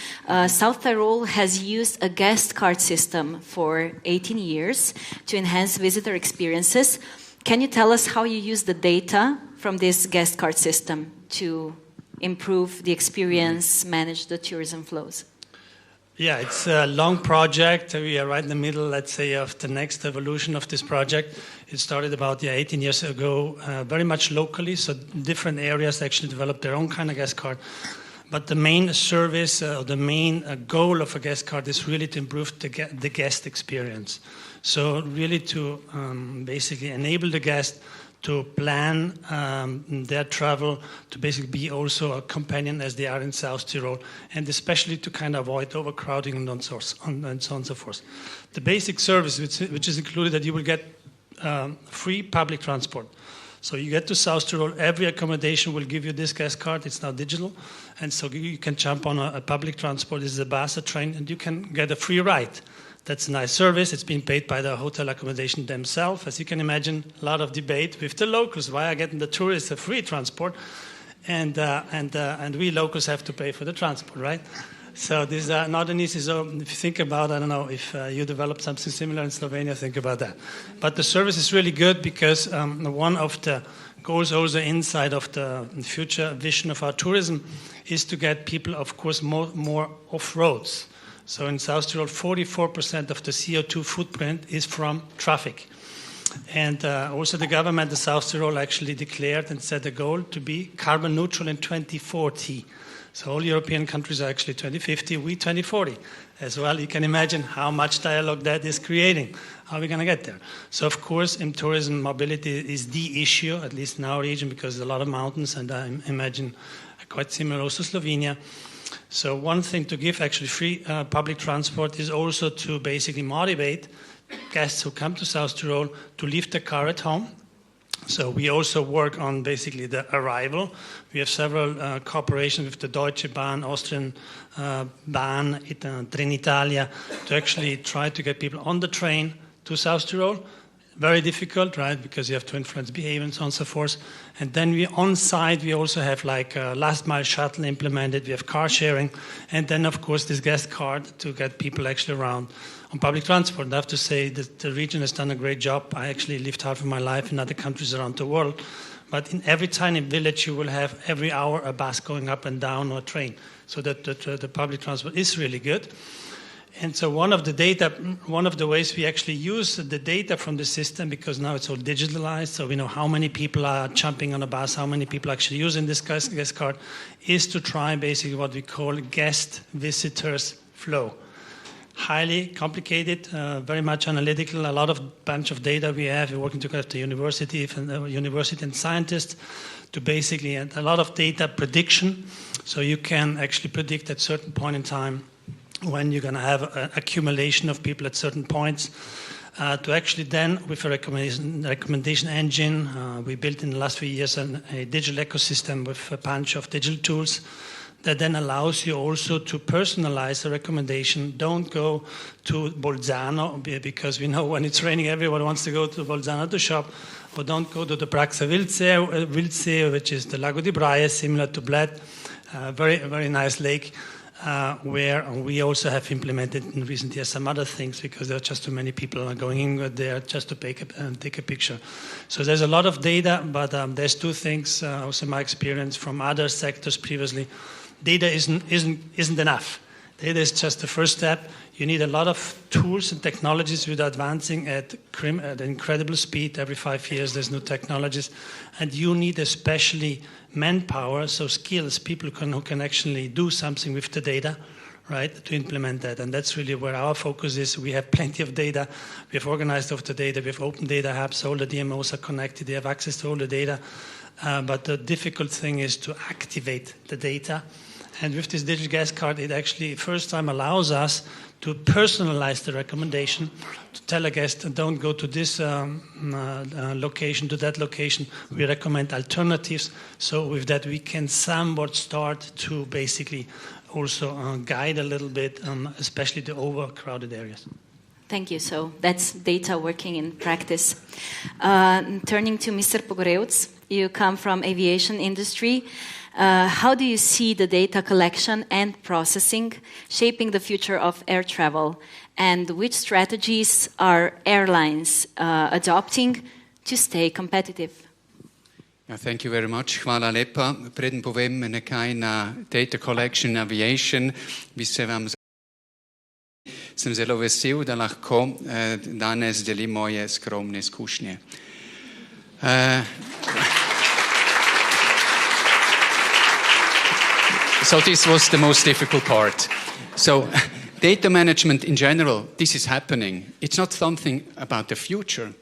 South Tyrol has used a guest card system for 18 years to enhance visitor experiences. Can you tell us how you use the data from this guest card system to improve the experience, manage the tourism flows? Yeah, it's a long project. We are right in the middle, let's say, of the next evolution of this project. It started about 18 years ago, very much locally, so different areas actually developed their own kind of guest card. But the main service, the main goal of a guest card is really to improve the guest experience. So really to basically enable the guest to plan their travel, to basically be also a companion as they are in South Tyrol, and especially to kind of avoid overcrowding and so on and so forth. The basic service, which is included, that you will get free public transport. So you get to South Tyrol, every accommodation will give you this guest card. It's now digital, and so you can jump on a public transport. This is a bus, a train, and you can get a free ride. That's a nice service. It's being paid by the hotel accommodation themselves. As you can imagine, a lot of debate with the locals. Why are getting the tourists a free transport, and we locals have to pay for the transport, right? So this is not an easy. So if you think about, I don't know, if you develop something similar in Slovenia, think about that. But the service is really good because one of the goals also inside of the future vision of our tourism is to get people, of course, more off roads. So in South Tyrol, 44% of the CO2 footprint is from traffic. And also the government of South Tyrol actually declared and set a goal to be carbon neutral in 2040. So all European countries are actually 2050, we 2040 as well. You can imagine how much dialogue that is creating. How are we going to get there? So of course, in tourism, mobility is the issue, at least in our region, because there's a lot of mountains, and I imagine quite similar also Slovenia. So one thing to give actually free public transport is also to basically motivate guests who come to South Tyrol to leave the car at home. So we also work on basically the arrival. We have several cooperations with the Deutsche Bahn, Austrian Bahn, Trenitalia, to actually try to get people on the train to South Tyrol. Very difficult, right? Because you have to influence behavior and so on and so forth. And then on site, we also have like a last mile shuttle implemented. We have car sharing. And then, of course, this guest card to get people actually around on public transport. And I have to say that the region has done a great job. I actually lived half of my life in other countries around the world. But in every tiny village, you will have every hour a bus going up and down or a train. So that the public transport is really good. And so one of the ways we actually use the data from the system, because now it's all digitalized, so we know how many people are jumping on a bus, how many people are actually using this guest card, is to try basically what we call guest visitors flow. Highly complicated, very much analytical, a lot of bunch of data we have. We're working together with the university and scientists to basically, and a lot of data prediction, so you can actually predict at certain point in time when you're going to have an accumulation of people at certain points, to actually then, with a recommendation engine, we built in the last few years a digital ecosystem with a bunch of digital tools that then allows you also to personalize the recommendation. Don't go to Bolzano, because we know when it's raining, everyone wants to go to Bolzano to shop, or don't go to the Praxa Vildsee, which is the Lago di Braia, similar to Bled, very, very nice lake. Where we also have implemented in recent years some other things, because there are just too many people going in there just to take a picture. So there's a lot of data, but there's two things, also my experience from other sectors previously. Data isn't enough. Data is just the first step. You need a lot of tools and technologies which are advancing at incredible speed. Every 5 years there's new technologies. And you need especially manpower, so skills, people who can actually do something with the data, right, to implement that. And that's really where our focus is. We have plenty of data. We have organized of the data. We have open data hubs. All the DMOs are connected. They have access to all the data. But the difficult thing is to activate the data. And with this digital guest card, it actually first time allows us to personalize the recommendation, to tell a guest, don't go to this location, to that location. We recommend alternatives. So with that, we can somewhat start to basically also guide a little bit, especially the overcrowded areas. Thank you. So that's data working in practice. Turning to Mr. Pogorevc, you come from aviation industry. How do you see the data collection and processing shaping the future of air travel? And which strategies are airlines adopting to stay competitive. Thank you very much. Hvala lepa. Preden povem nekaj na data collection aviation, sem zelo vesel, da lahko danes delim moje skromne izkušnje. So this was the most difficult part. So data management in general, this is happening. It's not something about the future.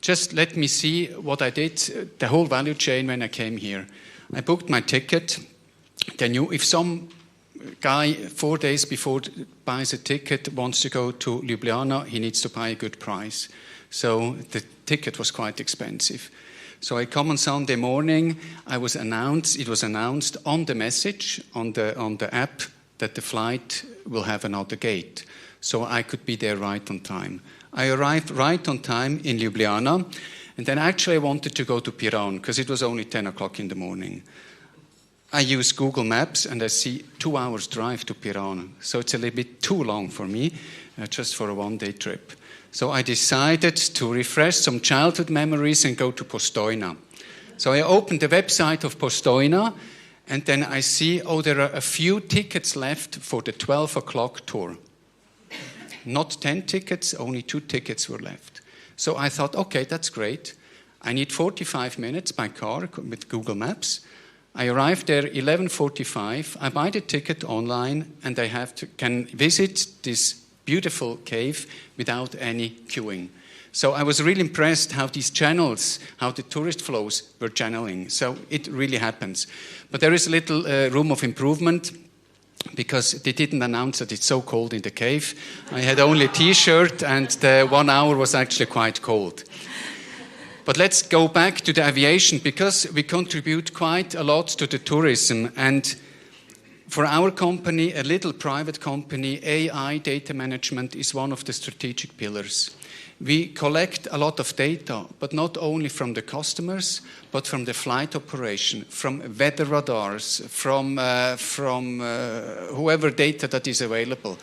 Just let me see what I did, the whole value chain when I came here. I booked my ticket. Then if some guy 4 days before buys a ticket, wants to go to Ljubljana, he needs to buy a good price. So the ticket was quite expensive. So I come on Sunday morning, it was announced on the message, on the app, that the flight will have another gate. So I could be there right on time. I arrived right on time in Ljubljana, and then actually I wanted to go to Piran, because it was only 10 o'clock in the morning. I use Google Maps, and I see 2 hours drive to Piran. So it's a little bit too long for me, just for a one-day trip. So I decided to refresh some childhood memories and go to Postojna. So I opened the website of Postojna, and then I see, there are a few tickets left for the 12 o'clock tour. Not 10 tickets, only 2 tickets were left. So I thought, okay, that's great. I need 45 minutes by car with Google Maps. I arrived there 11:45. I buy the ticket online, and I can visit this beautiful cave without any queuing. So I was really impressed how these channels, how the tourist flows were channeling. So it really happens. But there is a little room of improvement, because they didn't announce that it's so cold in the cave. I had only a T-shirt, and the 1 hour was actually quite cold. But let's go back to the aviation, because we contribute quite a lot to the tourism. And for our company, a little private company, AI, data management, is one of the strategic pillars. We collect a lot of data, but not only from the customers, but from the flight operation, from weather radars, from whoever data that is available.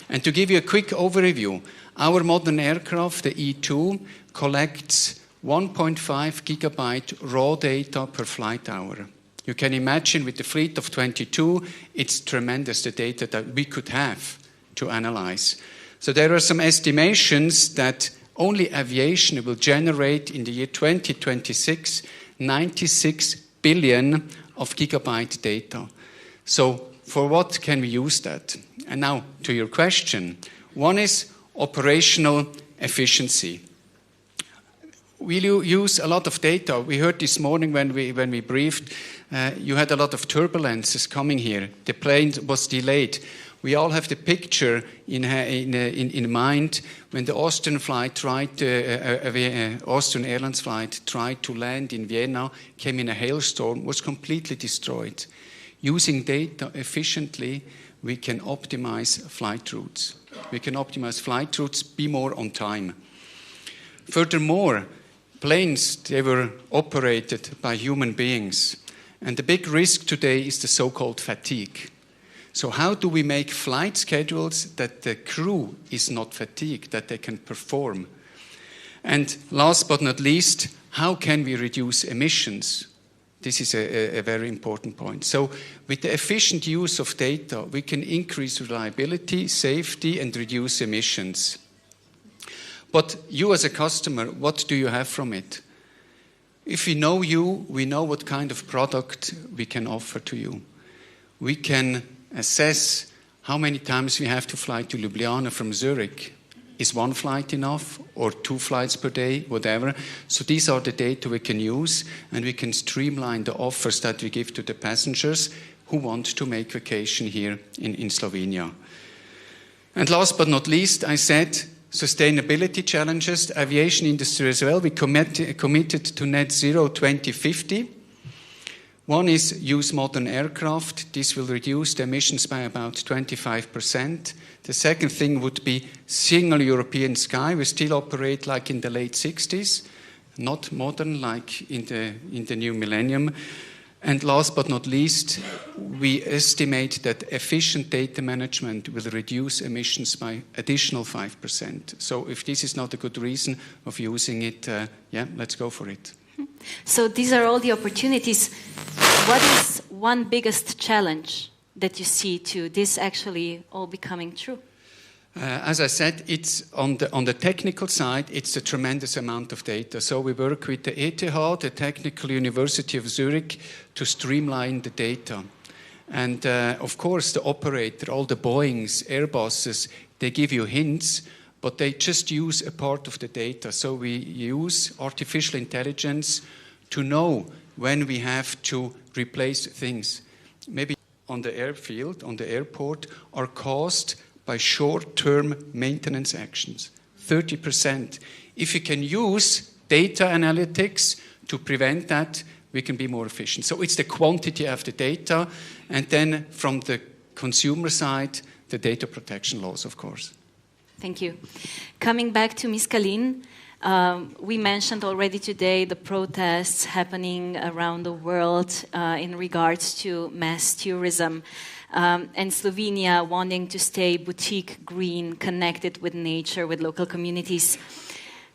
And to give you a quick overview, our modern aircraft, the E2, collects 1.5 gigabyte raw data per flight hour. You can imagine with the fleet of 22, it's tremendous, the data that we could have to analyze. So there are some estimations that only aviation will generate in the year 2026 96 billion of gigabyte data. So for what can we use that? And now to your question. One is operational efficiency. Will you use a lot of data? We heard this morning when we briefed, you had a lot of turbulences coming here. The plane was delayed. We all have the picture in mind when the Austrian Austrian Airlines flight tried to land in Vienna, came in a hailstorm, was completely destroyed. Using data efficiently, we can optimize flight routes. We can optimize flight routes, be more on time. Furthermore, planes, they were operated by human beings. And the big risk today is the so-called fatigue. So how do we make flight schedules that the crew is not fatigued, that they can perform? And last but not least, how can we reduce emissions? This is a very important point. So with the efficient use of data, we can increase reliability, safety, and reduce emissions. But you as a customer, what do you have from it? If we know you, we know what kind of product we can offer to you. We can assess how many times we have to fly to Ljubljana from Zurich. Is one flight enough, or 2 flights per day, whatever? So these are the data we can use, and we can streamline the offers that we give to the passengers who want to make vacation here in Slovenia. And last but not least, I said sustainability challenges, the aviation industry as well. We committed to net zero 2050. One is use modern aircraft. This will reduce the emissions by about 25%. The second thing would be single European sky. We still operate like in the late 60s, not modern like in the new millennium. And last but not least, we estimate that efficient data management will reduce emissions by additional 5%. So if this is not a good reason of using it, yeah, let's go for it. So these are all the opportunities. What is one biggest challenge that you see to this actually all becoming true? As I said, it's on the technical side, it's a tremendous amount of data. So we work with the ETH, the Technical University of Zurich, to streamline the data. And of course, the operator, all the Boeings, Airbuses, they give you hints, but they just use a part of the data. So we use artificial intelligence to know when we have to replace things. Maybe on the airfield, on the airport, are caused by short-term maintenance actions, 30%. If you can use data analytics to prevent that, we can be more efficient. So it's the quantity of the data, and then from the consumer side, the data protection laws, of course. Thank you. Coming back to Ms. Kalin, we mentioned already today the protests happening around the world in regards to mass tourism. And Slovenia wanting to stay boutique, green, connected with nature, with local communities.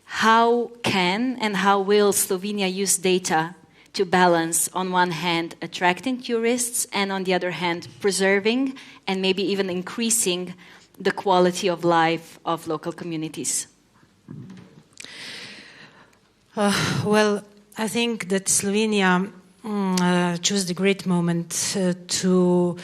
How can and how will Slovenia use data to balance, on one hand, attracting tourists, and on the other hand, preserving and maybe even increasing the quality of life of local communities? Well, I think that Slovenia chose the great moment to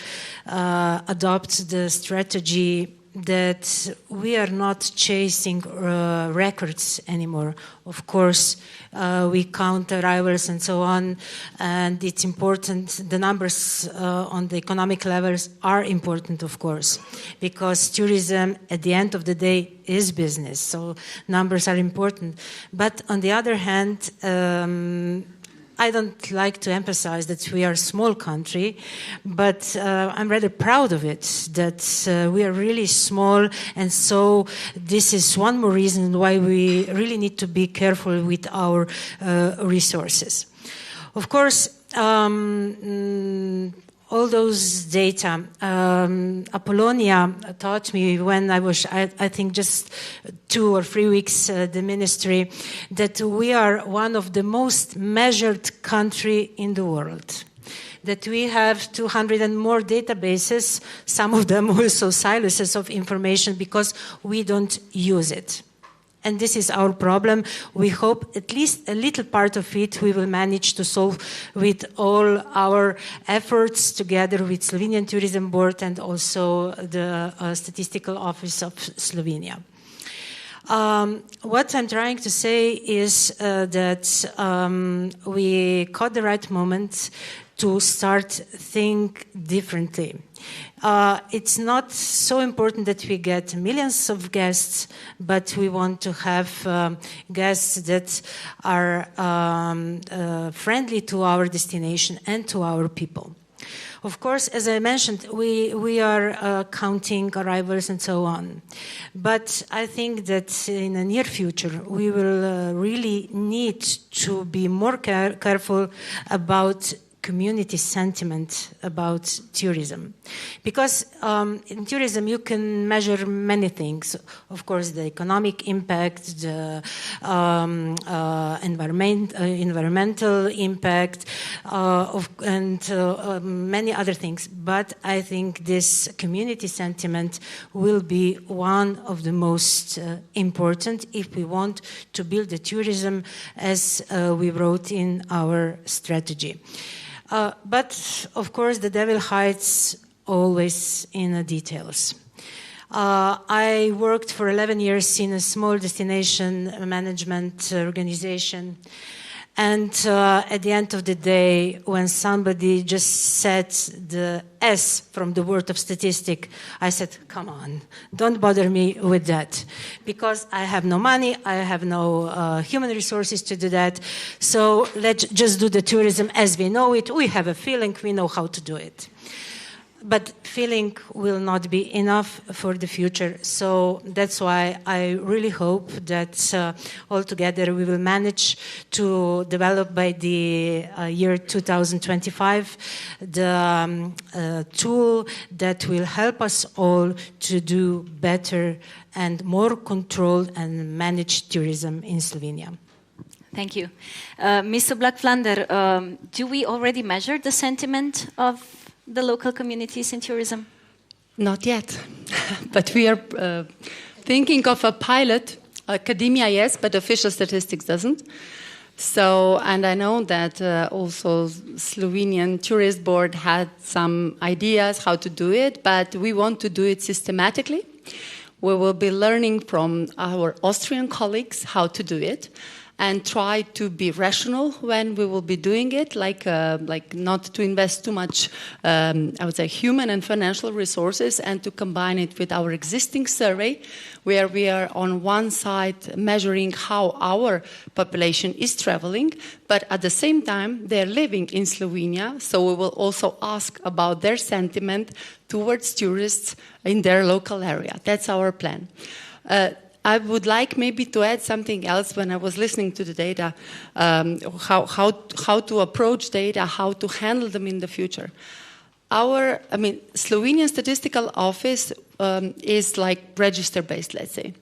adopt the strategy that we are not chasing records anymore. Of course, we count arrivals and so on, and it's important. The numbers on the economic levels are important, of course, because tourism, at the end of the day, is business. So numbers are important. But on the other hand, I don't like to emphasize that we are a small country, but I'm rather proud of it, that we are really small, and so this is one more reason why we really need to be careful with our resources. Of course, all those data, Apollonia taught me when I was, I think, just 2 or 3 weeks the ministry, that we are one of the most measured country in the world. That we have 200 and more databases, some of them also silos of information, because we don't use it. And this is our problem. We hope at least a little part of it we will manage to solve with all our efforts together with Slovenian Tourism Board and also the Statistical Office of Slovenia. What I'm trying to say is that we caught the right moment to start think differently. It's not so important that we get millions of guests, but we want to have guests that are friendly to our destination and to our people. Of course, as I mentioned, we are counting arrivals and so on. But I think that in the near future, we will really need to be more careful about community sentiment about tourism. Because in tourism you can measure many things. Of course, the economic impact, the environmental impact, and many other things. But I think this community sentiment will be one of the most important if we want to build the tourism as we wrote in our strategy. But, of course, the devil hides always in the details. I worked for 11 years in a small destination management organization. And at the end of the day, when somebody just said the S from the word of statistic, I said, come on, don't bother me with that. Because I have no money, I have no human resources to do that. So let's just do the tourism as we know it. We have a feeling, we know how to do it. but feeling will not be enough for the future. So that's why I really hope that altogether we will manage to develop by the year 2025 the tool that will help us all to do better and more controlled and managed tourism in Slovenia. Thank you. Mr. Black-Vlander, do we already measure the sentiment of the local communities in tourism? Not yet, but we are thinking of a pilot. Academia, yes, but official statistics doesn't. So, and I know that also Slovenian Tourist Board had some ideas how to do it, but we want to do it systematically. We will be learning from our Austrian colleagues how to do it, and try to be rational when we will be doing it, like not to invest too much, I would say, human and financial resources, and to combine it with our existing survey, where we are on one side measuring how our population is traveling, but at the same time they're living in Slovenia, so we will also ask about their sentiment towards tourists in their local area. That's our plan. I would like maybe to add something else when I was listening to the data, how to approach data, how to handle them in the future. Slovenian Statistical Office is like register-based, let's say.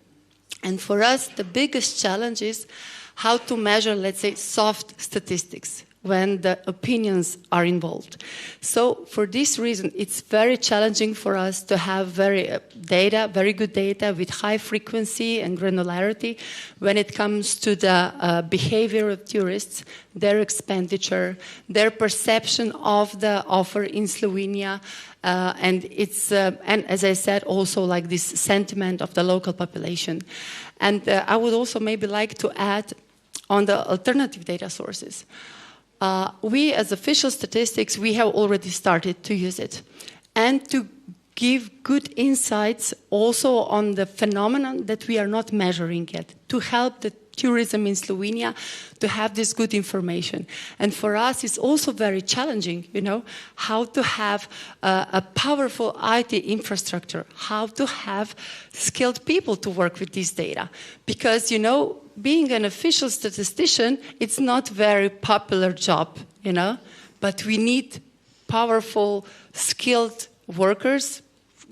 And for us, the biggest challenge is how to measure, let's say, soft statistics when the opinions are involved. So for this reason, it's very challenging for us to have very good data with high frequency and granularity when it comes to the behavior of tourists, their expenditure, their perception of the offer in Slovenia, and as I said, also like this sentiment of the local population. And I would also maybe like to add on the alternative data sources. We, as official statistics, we have already started to use it and to give good insights also on the phenomenon that we are not measuring yet, to help the tourism in Slovenia to have this good information. And for us, it's also very challenging, how to have a powerful IT infrastructure, how to have skilled people to work with this data. Because, being an official statistician, it's not a very popular job, but we need powerful, skilled workers,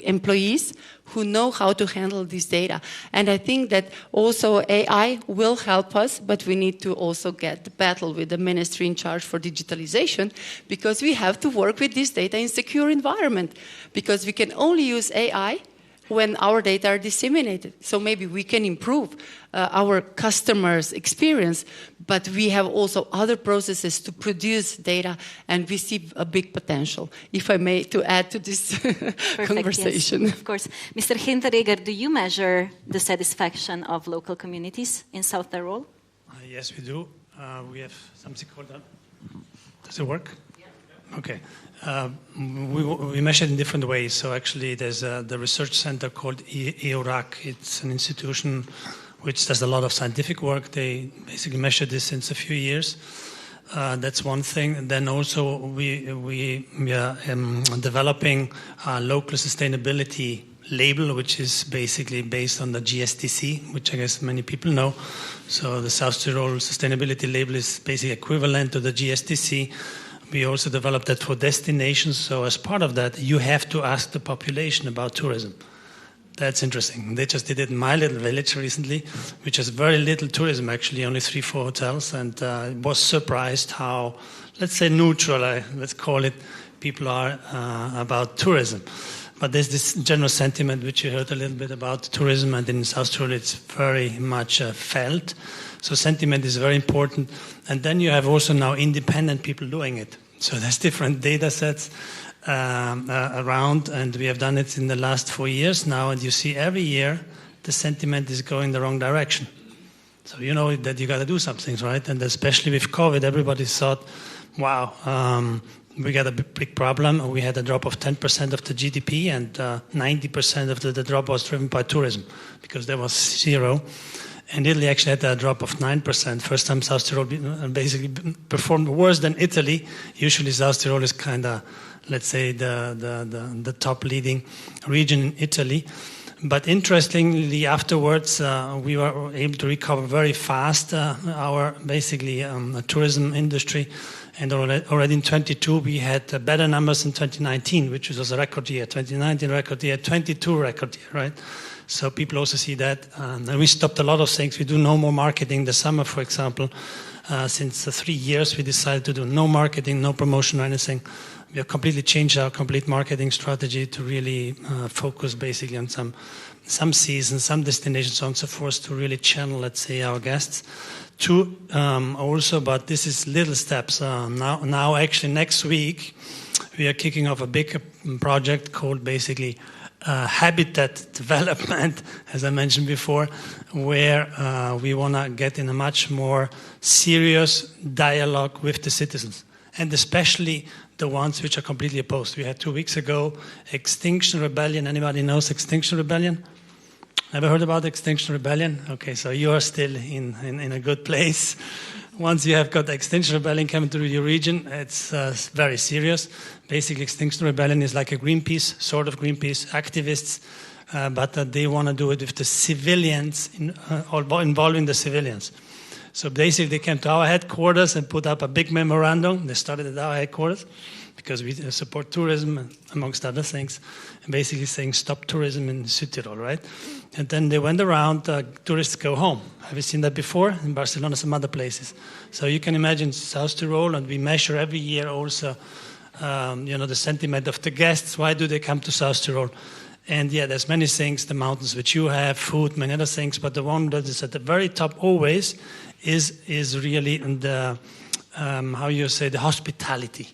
employees who know how to handle this data. And I think that also AI will help us, but we need to also get the battle with the ministry in charge for digitalization, because we have to work with this data in secure environment, because we can only use AI when our data are disseminated. So maybe we can improve our customers' experience, but we have also other processes to produce data, and we see a big potential, if I may, to add to this conversation. Yes, of course. Mr. Hinteregger, do you measure the satisfaction of local communities in South Tyrol? Yes, we do. We have something called does it work? Okay. We measure it in different ways. So actually there's the research center called EURAC. It's an institution which does a lot of scientific work. They basically measure this since a few years. That's one thing. And then also we are developing a local sustainability label, which is basically based on the GSTC, which I guess many people know. So the South Tyrol sustainability label is basically equivalent to the GSTC. We also developed that for destinations. So as part of that, you have to ask the population about tourism. That's interesting. They just did it in my little village recently, which has very little tourism, actually, only 3-4 hotels, and was surprised how, let's say, neutral, let's call it, people are about tourism. But there's this general sentiment, which you heard a little bit about tourism, and in South Tyrol it's very much felt. So sentiment is very important. And then you have also now independent people doing it. So there's different data sets around, and we have done it in the last 4 years now, and you see every year the sentiment is going the wrong direction. So you know that you got to do something, right? And especially with COVID, everybody thought, wow, we got a big problem. We had a drop of 10% of the GDP, and 90% of the drop was driven by tourism, because there was zero. And Italy actually had a drop of 9%. First time South Tyrol basically performed worse than Italy. Usually South Tyrol is kind of let's say, the top leading region in Italy. But interestingly, afterwards, we were able to recover very fast our basically tourism industry. And already in 22, we had better numbers in 2019, which was a record year. 2019 record year, 22 record year, right? So people also see that. And we stopped a lot of things. We do no more marketing. The summer, for example, since 3 years, we decided to do no marketing, no promotion or anything. We have completely changed our complete marketing strategy to really focus basically on some seasons, some destinations, so on and so forth, to really channel, let's say, our guests. Also, but this is little steps. Now, actually, next week, we are kicking off a big project called basically habitat development, as I mentioned before, where we want to get in a much more serious dialogue with the citizens, and especially the ones which are completely opposed. We had 2 weeks ago Extinction Rebellion. Anybody knows Extinction Rebellion? Ever heard about Extinction Rebellion? Okay, so you are still in a good place. Once you have got the Extinction Rebellion coming through your region, it's very serious. Basically, Extinction Rebellion is like a Greenpeace, sort of Greenpeace activists, but they want to do it with the civilians, involving the civilians. So basically, they came to our headquarters and put up a big memorandum. They started at our headquarters because we support tourism, amongst other things, and basically saying stop tourism in Südtirol, right? And then they went around, tourists go home. Have you seen that before? In Barcelona, some other places. So you can imagine South Tyrol, and we measure every year also, the sentiment of the guests. Why do they come to South Tyrol? And yeah, there's many things, the mountains which you have, food, many other things, but the one that is at the very top always is really the, the hospitality.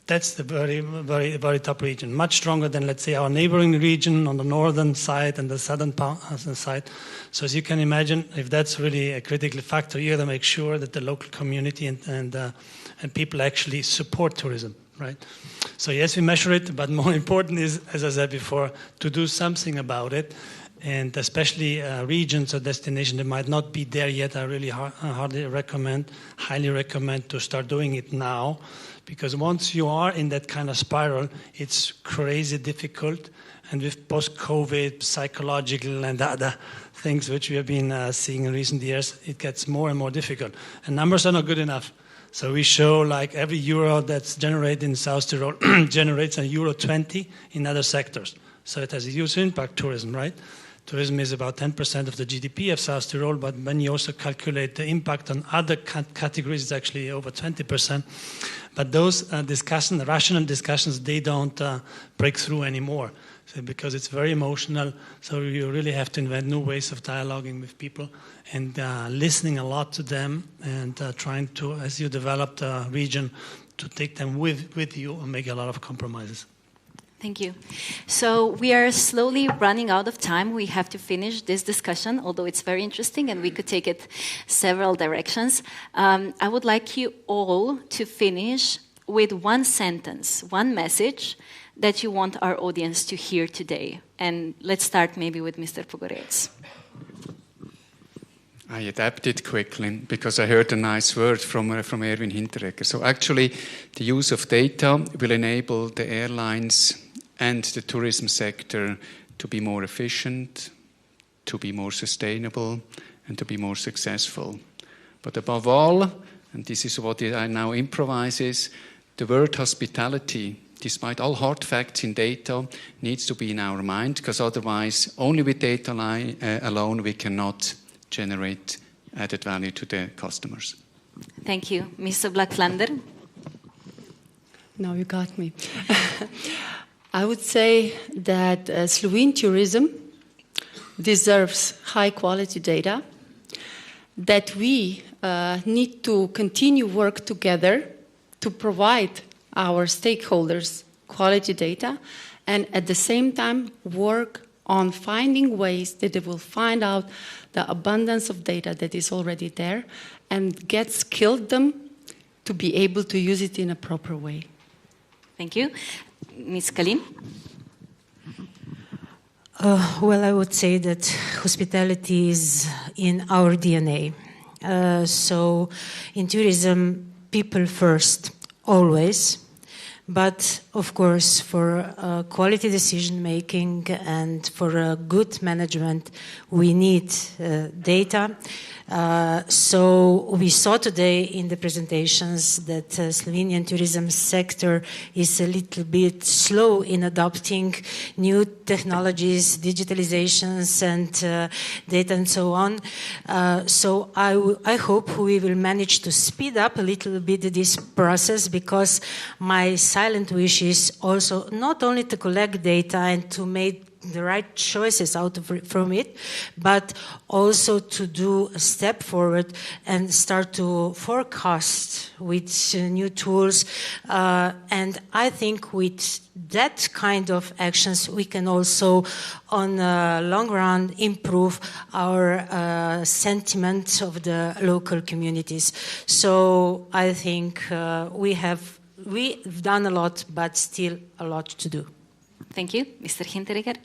That's the very, very, very top region, much stronger than, let's say, our neighboring region on the northern side and the southern side. So as you can imagine, if that's really a critical factor, you have to make sure that the local community and people actually support tourism, right? So yes, we measure it, but more important is, as I said before, to do something about it. And especially regions or destinations that might not be there yet, I really highly recommend to start doing it now. Because once you are in that kind of spiral, it's crazy difficult. And with post-COVID, psychological and other things which we have been seeing in recent years, it gets more and more difficult. And numbers are not good enough. So we show like every euro that's generated in South Tyrol generates €1.20 in other sectors. So it has a huge impact, tourism, right? Tourism is about 10% of the GDP of South Tyrol, but when you also calculate the impact on other categories, it's actually over 20%. But those discussions, rational discussions, they don't break through anymore because it's very emotional. So you really have to invent new ways of dialoguing with people and listening a lot to them and trying to, as you develop the region, to take them with you and make a lot of compromises. Thank you. So we are slowly running out of time. We have to finish this discussion, although it's very interesting and we could take it several directions. I would like you all to finish with one sentence, one message that you want our audience to hear today. And let's start maybe with Mr. Pogorec. I adapted quickly because I heard a nice word from Erwin Hinteregger. So actually, the use of data will enable the airlines and the tourism sector to be more efficient, to be more sustainable, and to be more successful. But above all, and this is what I now improvise, is the word hospitality, despite all hard facts in data, needs to be in our mind, because otherwise, only with data alone, we cannot generate added value to the customers. Thank you. Mr. Blacklander? Now you got me. I would say that Slovene tourism deserves high-quality data, that we need to continue work together to provide our stakeholders quality data, and at the same time work on finding ways that they will find out the abundance of data that is already there and get skilled them to be able to use it in a proper way. Thank you. Ms. Kalin? Well, I would say that hospitality is in our DNA. So in tourism, people first, always. But of course, for quality decision making and for good management, we need data. So we saw today in the presentations that Slovenian tourism sector is a little bit slow in adopting new technologies, digitalizations and data and so on. So I hope we will manage to speed up a little bit this process, because my silent wish is also not only to collect data and to make the right choices from it, but also to do a step forward and start to forecast with new tools. And I think with that kind of actions, we can also, on the long run, improve our sentiment of the local communities. So I think we've done a lot, but still a lot to do. Thank you. Mr. Hinteregger?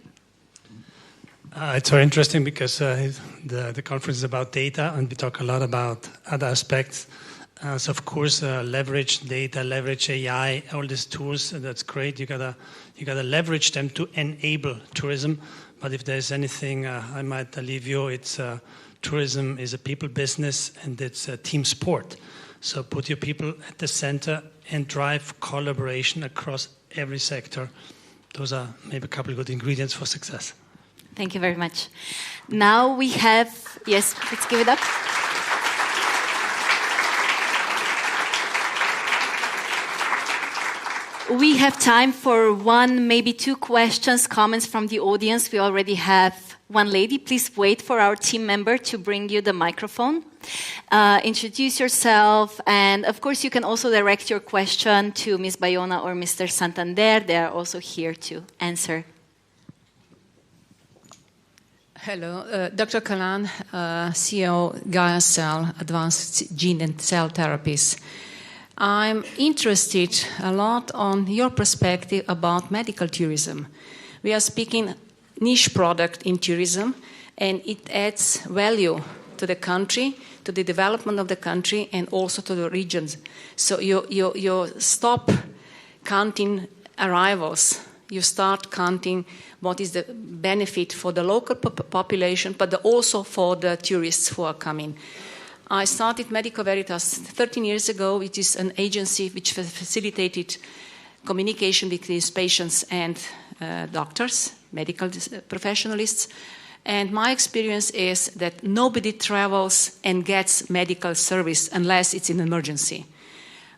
It's very interesting because the conference is about data, and we talk a lot about other aspects. So of course, leverage data, leverage AI, all these tools. That's great. You gotta leverage them to enable tourism. But if there's anything I might leave you, it's tourism is a people business and it's a team sport. So put your people at the center and drive collaboration across every sector. Those are maybe a couple of good ingredients for success. Thank you very much. Now we have, yes, let's give it up. We have time for one, maybe two questions, comments from the audience. We already have one lady. Please wait for our team member to bring you the microphone. Introduce yourself, and of course you can also direct your question to Ms. Bayona or Mr. Santander. They are also here to answer. Hello, Dr. Kalan, CEO, Gaia Cell, Advanced Gene and Cell Therapies. I'm interested a lot on your perspective about medical tourism. We are speaking niche product in tourism, and it adds value to the country, to the development of the country, and also to the regions. So you stop counting arrivals. You start counting what is the benefit for the local population, but also for the tourists who are coming. I started Medico Veritas 13 years ago. It is an agency which facilitated communication between patients and doctors, medical professionals. And my experience is that nobody travels and gets medical service unless it's an emergency.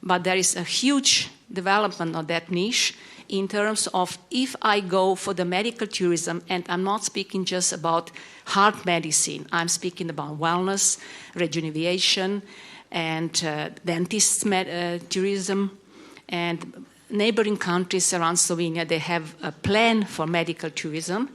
But there is a huge development of that niche in terms of if I go for the medical tourism, and I'm not speaking just about heart medicine, I'm speaking about wellness, rejuvenation, and dentist tourism, and neighboring countries around Slovenia, they have a plan for medical tourism,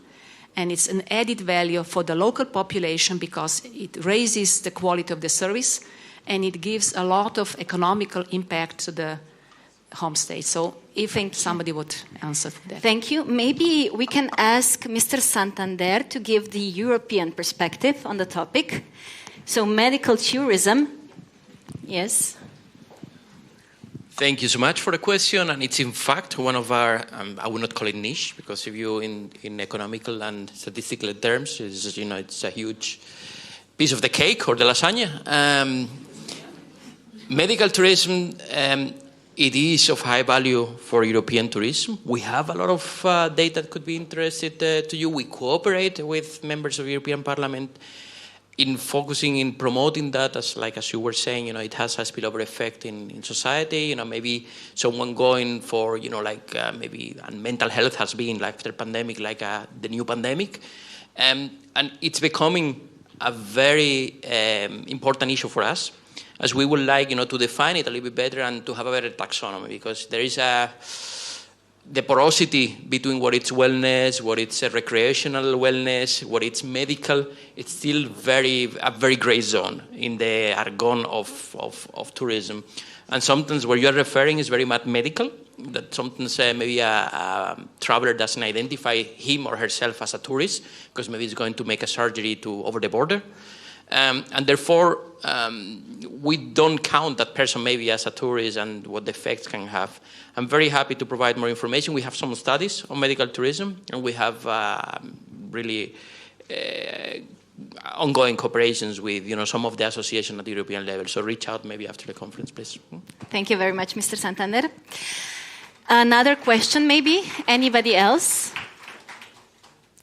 and it's an added value for the local population because it raises the quality of the service, and it gives a lot of economical impact to the homestay. So if somebody would answer that. Thank you. Maybe we can ask Mr. Santander to give the European perspective on the topic. So medical tourism, yes. Thank you so much for the question, and it's in fact one of our, I would not call it niche, because if you in economical and statistical terms, it's a huge piece of the cake or the lasagna. Medical tourism, it is of high value for European tourism. We have a lot of data that could be interested to you. We cooperate with members of the European Parliament in focusing in promoting that, as you were saying, it has a spillover effect in society. Maybe someone going for, maybe and mental health has been after pandemic, the new pandemic, and it's becoming a very important issue for us, as we would like, to define it a little bit better and to have a better taxonomy, because there is the porosity between what it's wellness, what it's recreational wellness, what it's medical. It's still a very gray zone in the jargon of tourism. And sometimes what you're referring is very much medical, that sometimes maybe a traveler doesn't identify him or herself as a tourist, because maybe it's going to make a surgery over the border. And therefore, we don't count that person maybe as a tourist and what the effects can have. I'm very happy to provide more information. We have some studies on medical tourism, and we have really ongoing cooperations with some of the associations at the European level. So reach out maybe after the conference, please. Thank you very much, Mr. Santander. Another question maybe? Anybody else?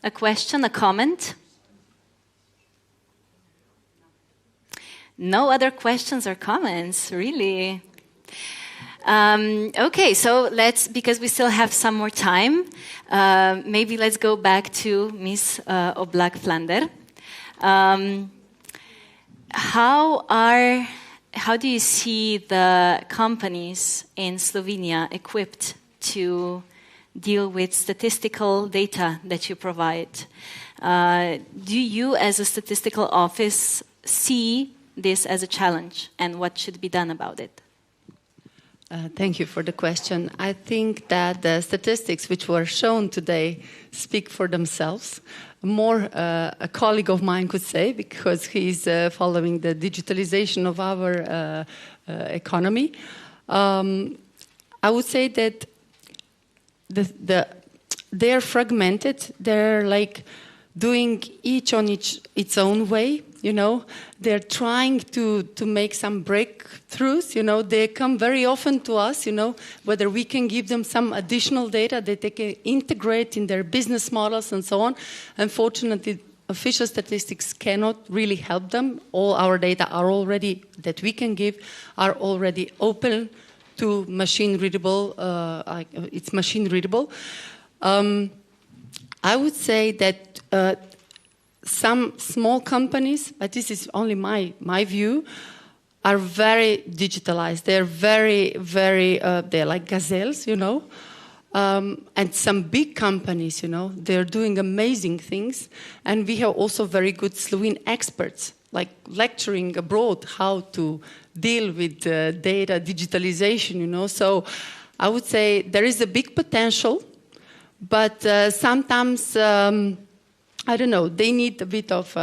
A question, a comment? No other questions or comments, really? Okay, so because we still have some more time, maybe let's go back to Ms. Oblak-Flander. How do you see the companies in Slovenia equipped to deal with statistical data that you provide? Do you, as a statistical office, see this as a challenge, and what should be done about it? Thank you for the question. I think that the statistics which were shown today speak for themselves. More a colleague of mine could say, because he's following the digitalization of our economy. I would say that they're fragmented. They're like doing each on its own way. They're trying to make some breakthroughs. They come very often to us, whether we can give them some additional data that they can integrate in their business models and so on. Unfortunately, official statistics cannot really help them. All our data that we can give are already open to machine readable. It's machine readable. I would say that some small companies, but this is only my view, are very digitalized. They're very, very, they're like gazelles, and some big companies, they're doing amazing things. And we have also very good Slovene experts, like lecturing abroad how to deal with data digitalization, So I would say there is a big potential, but sometimes I don't know, they need a bit of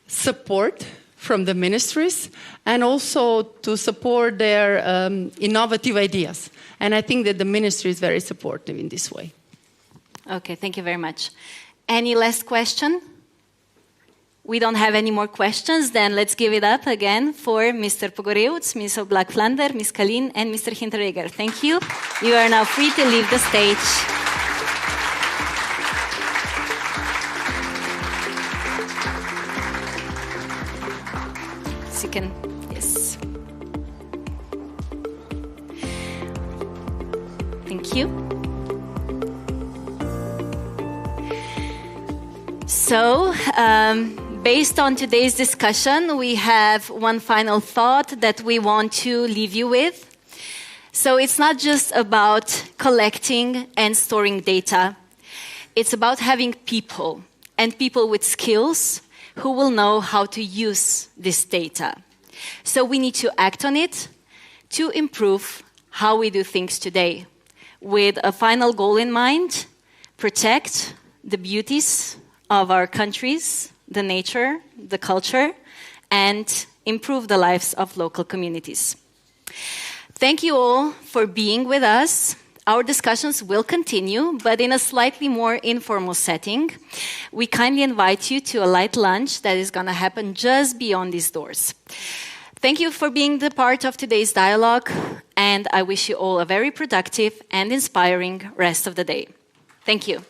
support from the ministries and also to support their innovative ideas. And I think that the ministry is very supportive in this way. Okay, thank you very much. Any last question? We don't have any more questions, then let's give it up again for Mr. Pogorevc, Ms. Oblak-Flander, Ms. Kalin, and Mr. Hinteregger. Thank you. You are now free to leave the stage. Yes. Thank you. So, based on today's discussion, we have one final thought that we want to leave you with. So it's not just about collecting and storing data. It's about having people, and people with skills who will know how to use this data. So we need to act on it to improve how we do things today, with a final goal in mind: protect the beauties of our countries, the nature, the culture, and improve the lives of local communities. Thank you all for being with us. Our discussions will continue, but in a slightly more informal setting. We kindly invite you to a light lunch that is going to happen just beyond these doors. Thank you for being the part of today's dialogue, and I wish you all a very productive and inspiring rest of the day. Thank you.